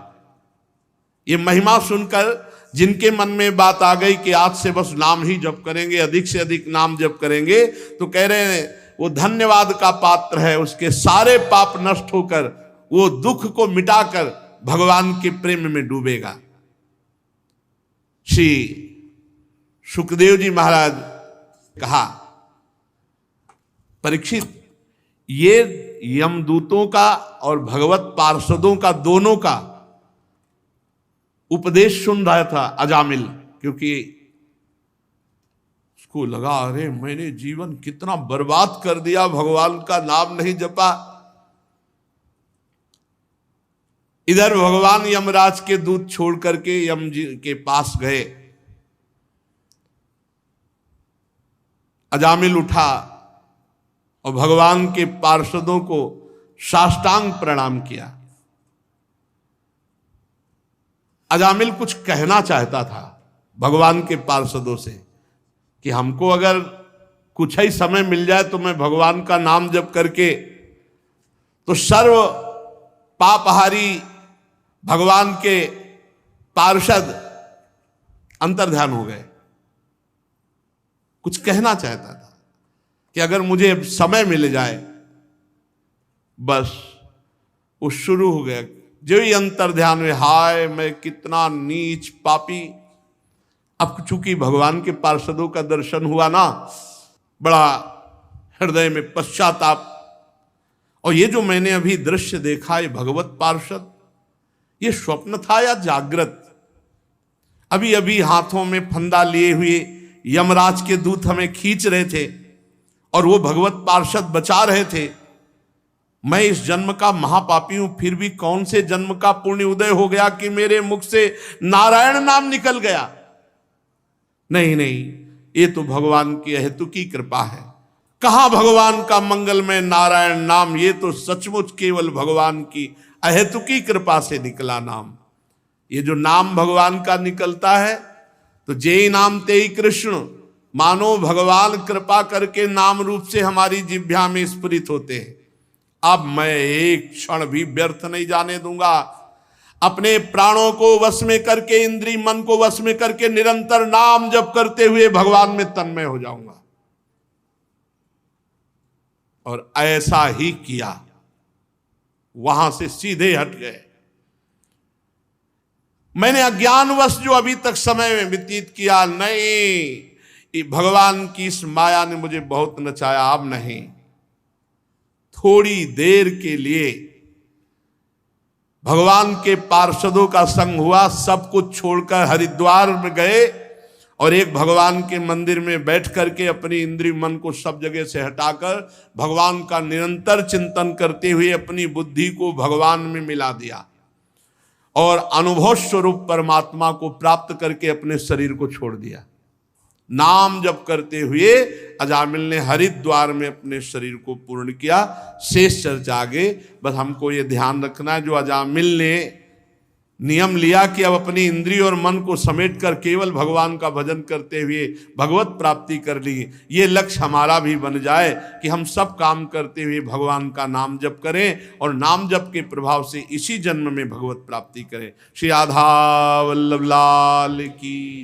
ये महिमा सुनकर जिनके मन में बात आ गई कि आज से बस नाम ही जप करेंगे, अधिक से अधिक नाम जप करेंगे, तो कह रहे हैं वो धन्यवाद का पात्र है। उसके सारे पाप नष्ट होकर वो दुख को मिटाकर भगवान के प्रेम में डूबेगा। श्री सुखदेव जी महाराज कहा, परीक्षित, ये यमदूतों का और भगवत पार्षदों का, दोनों का उपदेश सुन रहा था अजामिल, क्योंकि उसको लगा अरे मैंने जीवन कितना बर्बाद कर दिया, भगवान का नाम नहीं जपा। इधर भगवान यमराज के दूत छोड़ करके यम जी के पास गए। अजामिल उठा और भगवान के पार्षदों को साष्टांग प्रणाम किया। अजामिल कुछ कहना चाहता था भगवान के पार्षदों से कि हमको अगर कुछ ही समय मिल जाए तो मैं भगवान का नाम जप करके, तो सर्व पापहारी भगवान के पार्षद अंतर्ध्यान हो गए। कुछ कहना चाहता था कि अगर मुझे समय मिल जाए, बस वो शुरू हो गया। जो ही अंतर्ध्यान में, हाय मैं कितना नीच पापी। अब चूंकि भगवान के पार्षदों का दर्शन हुआ ना, बड़ा हृदय में पश्चाताप। और ये जो मैंने अभी दृश्य देखा, ये भगवत पार्षद, ये स्वप्न था या जागृत? अभी अभी हाथों में फंदा लिए हुए यमराज के दूत हमें खींच रहे थे और वो भगवत पार्षद बचा रहे थे। मैं इस जन्म का महापापी हूं, फिर भी कौन से जन्म का पुण्य उदय हो गया कि मेरे मुख से नारायण नाम निकल गया। नहीं नहीं, ये तो भगवान की अहेतुकी कृपा है। कहां भगवान का मंगलमय नारायण नाम, ये तो सचमुच केवल भगवान की अहेतुकी कृपा से निकला नाम। ये जो नाम भगवान का निकलता है, तो जेई नाम तेई कृष्ण, मानो भगवान कृपा करके नाम रूप से हमारी जिह्वा में स्फुरित होते हैं। अब मैं एक क्षण भी व्यर्थ नहीं जाने दूंगा। अपने प्राणों को वश में करके, इंद्रिय मन को वश में करके निरंतर नाम जप करते हुए भगवान में तन्मय हो जाऊंगा। और ऐसा ही किया। वहां से सीधे हट गए। मैंने अज्ञानवश जो अभी तक समय व्यतीत किया, नहीं, भगवान की इस माया ने मुझे बहुत नचाया। अब नहीं, थोड़ी देर के लिए भगवान के पार्षदों का संग हुआ, सब कुछ छोड़कर हरिद्वार में गए और एक भगवान के मंदिर में बैठ करके अपनी इंद्रिय मन को सब जगह से हटाकर भगवान का निरंतर चिंतन करते हुए अपनी बुद्धि को भगवान में मिला दिया और अनुभव स्वरूप परमात्मा को प्राप्त करके अपने शरीर को छोड़ दिया। नाम जप करते हुए अजामिल ने हरिद्वार में अपने शरीर को पूर्ण किया। शेष चर्चा आगे। बस हमको ये ध्यान रखना है, जो अजामिल ने नियम लिया कि अब अपनी इंद्रिय और मन को समेट कर केवल भगवान का भजन करते हुए भगवत प्राप्ति कर ली, ये लक्ष्य हमारा भी बन जाए कि हम सब काम करते हुए भगवान का नाम जप करें और नाम जप के प्रभाव से इसी जन्म में भगवत प्राप्ति करें। श्री राधा वल्लभ लाल की।